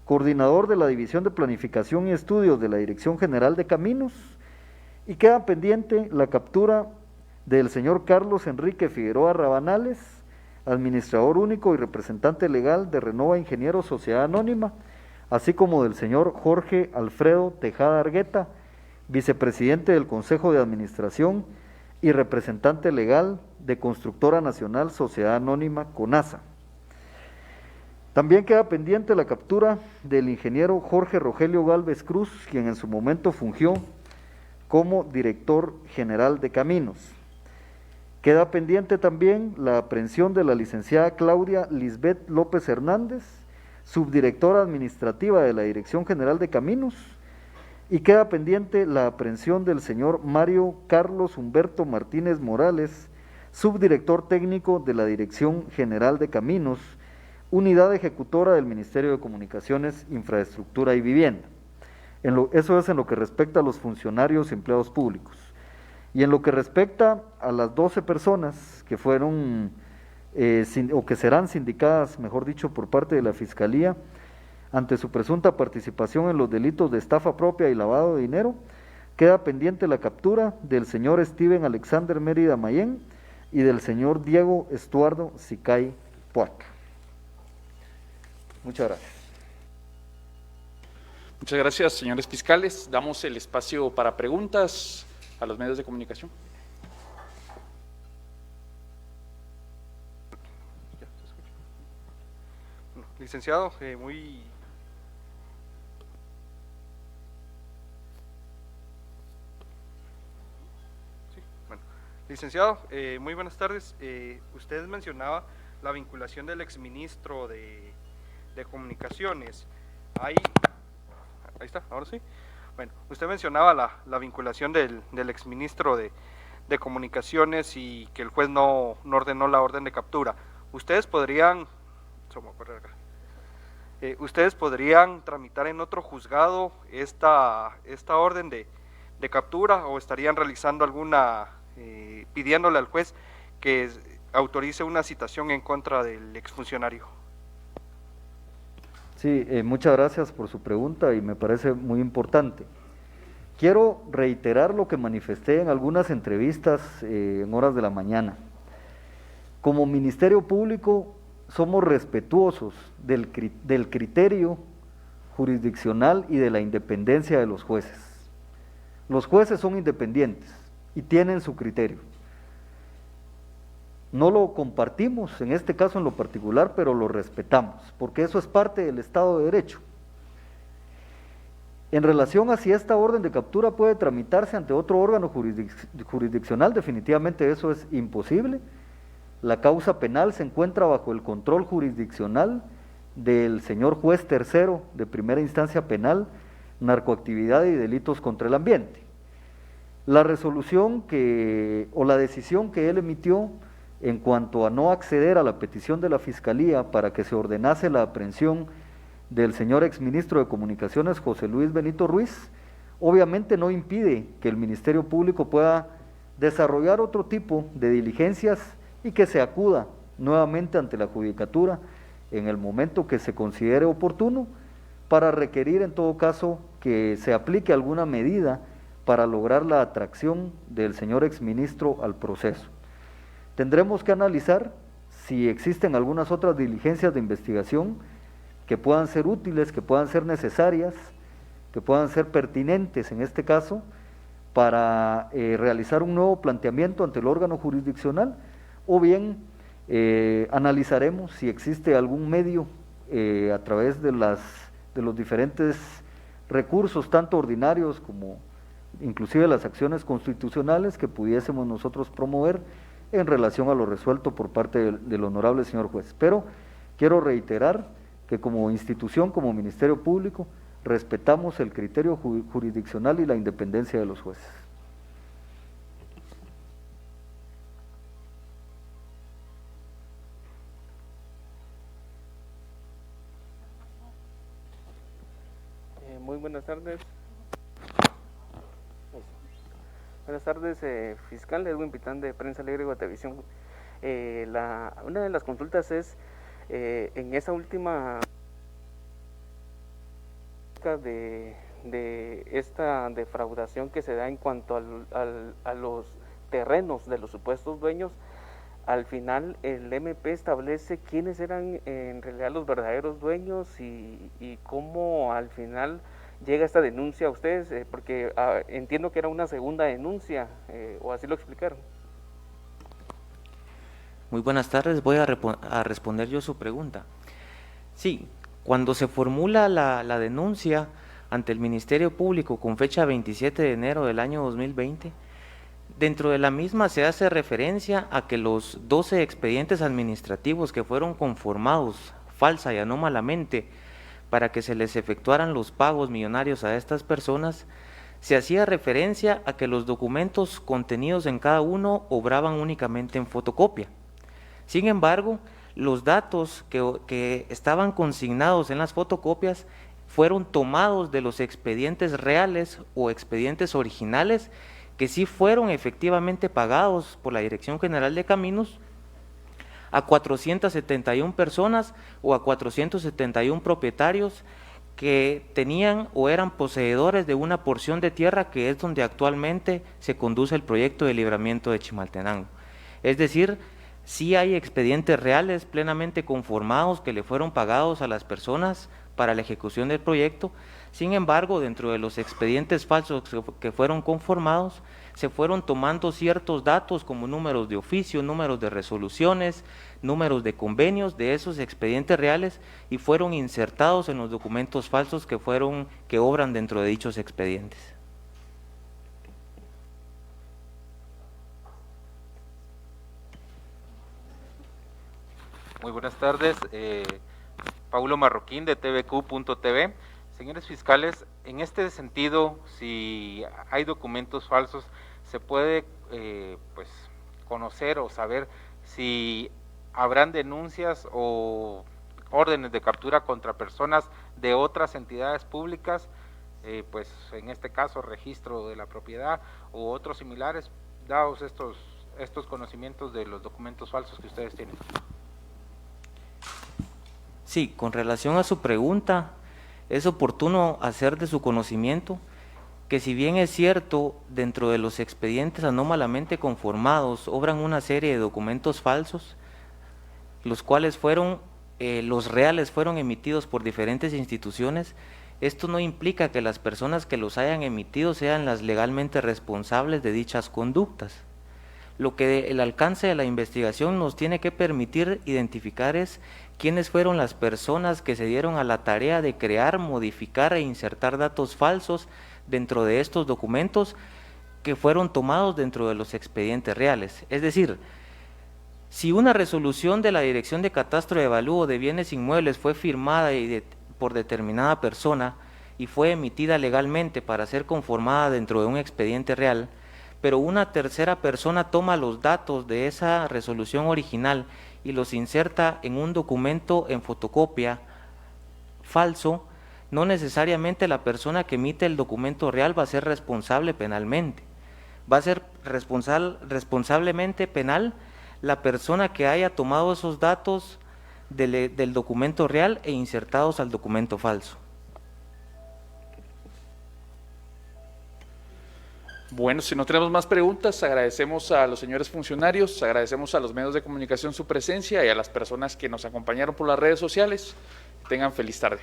coordinador de la División de Planificación y Estudios de la Dirección General de Caminos, y queda pendiente la captura del señor Carlos Enrique Figueroa Rabanales, administrador único y representante legal de Renova Ingenieros Sociedad Anónima, así como del señor Jorge Alfredo Tejada Argueta, vicepresidente del Consejo de Administración y representante legal de Constructora Nacional Sociedad Anónima CONASA. También queda pendiente la captura del ingeniero Jorge Rogelio Gálvez Cruz, quien en su momento fungió como director general de Caminos. Queda pendiente también la aprehensión de la licenciada Claudia Lisbeth López Hernández, subdirectora administrativa de la Dirección General de Caminos, y queda pendiente la aprehensión del señor Mario Carlos Humberto Martínez Morales, subdirector técnico de la Dirección General de Caminos, unidad ejecutora del Ministerio de Comunicaciones, Infraestructura y Vivienda. Eso es en lo que respecta a los funcionarios y empleados públicos. Y en lo que respecta a las 12 personas que fueron, o que serán sindicadas, mejor dicho, por parte de la Fiscalía, ante su presunta participación en los delitos de estafa propia y lavado de dinero, queda pendiente la captura del señor Steven Alexander Mérida Mayén y del señor Diego Estuardo Sicay Puac. Muchas gracias. Muchas gracias, señores fiscales. Damos el espacio para preguntas a los medios de comunicación. Bueno, licenciado, licenciado, muy buenas tardes. Usted mencionaba la vinculación del exministro de Comunicaciones. Ahí está, ahora sí. Bueno, usted mencionaba la vinculación del exministro de Comunicaciones y que el juez no ordenó la orden de captura. ¿Ustedes podrían tramitar en otro juzgado esta orden de captura, o estarían realizando alguna, pidiéndole al juez que autorice una citación en contra del exfuncionario? Sí, muchas gracias por su pregunta y me parece muy importante. Quiero reiterar lo que manifesté en algunas entrevistas en horas de la mañana. Como Ministerio Público somos respetuosos del criterio jurisdiccional y de la independencia de los jueces. Los jueces son independientes y tienen su criterio. No lo compartimos, en este caso en lo particular, pero lo respetamos, porque eso es parte del Estado de Derecho. En relación a si esta orden de captura puede tramitarse ante otro órgano jurisdiccional, definitivamente eso es imposible. La causa penal se encuentra bajo el control jurisdiccional del señor juez tercero de primera instancia penal, narcoactividad y delitos contra el ambiente. La resolución o la decisión que él emitió en cuanto a no acceder a la petición de la Fiscalía para que se ordenase la aprehensión del señor exministro de Comunicaciones, José Luis Benito Ruiz, obviamente no impide que el Ministerio Público pueda desarrollar otro tipo de diligencias y que se acuda nuevamente ante la judicatura en el momento que se considere oportuno para requerir en todo caso que se aplique alguna medida para lograr la atracción del señor exministro al proceso. Tendremos que analizar si existen algunas otras diligencias de investigación que puedan ser útiles, que puedan ser necesarias, que puedan ser pertinentes en este caso, para realizar un nuevo planteamiento ante el órgano jurisdiccional, o bien analizaremos si existe algún medio a través de los diferentes recursos, tanto ordinarios como inclusive las acciones constitucionales que pudiésemos nosotros promover en relación a lo resuelto por parte del honorable señor juez. Pero quiero reiterar que como institución, como Ministerio Público, respetamos el criterio jurisdiccional y la independencia de los jueces. Muy buenas tardes. Buenas tardes, fiscal Edwin Pitán de Prensa Alegre Guatavisión. Una de las consultas es en esa última de esta defraudación que se da en cuanto a los terrenos de los supuestos dueños. Al final el MP establece quiénes eran en realidad los verdaderos dueños y cómo al final llega esta denuncia a ustedes, porque entiendo que era una segunda denuncia, o así lo explicaron. Muy buenas tardes, voy a responder yo su pregunta. Sí, cuando se formula la denuncia ante el Ministerio Público con fecha 27 de enero del año 2020, dentro de la misma se hace referencia a que los 12 expedientes administrativos que fueron conformados falsa y anómalamente para que se les efectuaran los pagos millonarios a estas personas, se hacía referencia a que los documentos contenidos en cada uno obraban únicamente en fotocopia. Sin embargo, los datos que estaban consignados en las fotocopias fueron tomados de los expedientes reales o expedientes originales que sí fueron efectivamente pagados por la Dirección General de Caminos a 471 personas o a 471 propietarios que tenían o eran poseedores de una porción de tierra que es donde actualmente se conduce el proyecto de libramiento de Chimaltenango. Es decir, sí hay expedientes reales plenamente conformados que le fueron pagados a las personas para la ejecución del proyecto. Sin embargo, dentro de los expedientes falsos que fueron conformados, se fueron tomando ciertos datos como números de oficio, números de resoluciones, números de convenios de esos expedientes reales y fueron insertados en los documentos falsos que obran dentro de dichos expedientes. Muy buenas tardes, Paulo Marroquín de tvq.tv. Señores fiscales, en este sentido, si hay documentos falsos, se puede pues conocer o saber si habrán denuncias o órdenes de captura contra personas de otras entidades públicas, pues en este caso registro de la propiedad u otros similares, dados estos conocimientos de los documentos falsos que ustedes tienen. Sí, con relación a su pregunta, es oportuno hacer de su conocimiento que si bien es cierto, dentro de los expedientes anómalamente conformados obran una serie de documentos falsos, los cuales los reales fueron emitidos por diferentes instituciones, esto no implica que las personas que los hayan emitido sean las legalmente responsables de dichas conductas. Lo que el alcance de la investigación nos tiene que permitir identificar es quiénes fueron las personas que se dieron a la tarea de crear, modificar e insertar datos falsos dentro de estos documentos que fueron tomados dentro de los expedientes reales. Es decir, si una resolución de la Dirección de Catastro de Avalúo de Bienes Inmuebles fue firmada por determinada persona y fue emitida legalmente para ser conformada dentro de un expediente real, pero una tercera persona toma los datos de esa resolución original y los inserta en un documento en fotocopia falso, no necesariamente la persona que emite el documento real va a ser responsable penalmente. va a ser responsablemente penal la persona que haya tomado esos datos del documento real e insertados al documento falso. Bueno, si no tenemos más preguntas, agradecemos a los señores funcionarios, agradecemos a los medios de comunicación su presencia y a las personas que nos acompañaron por las redes sociales. Que tengan feliz tarde.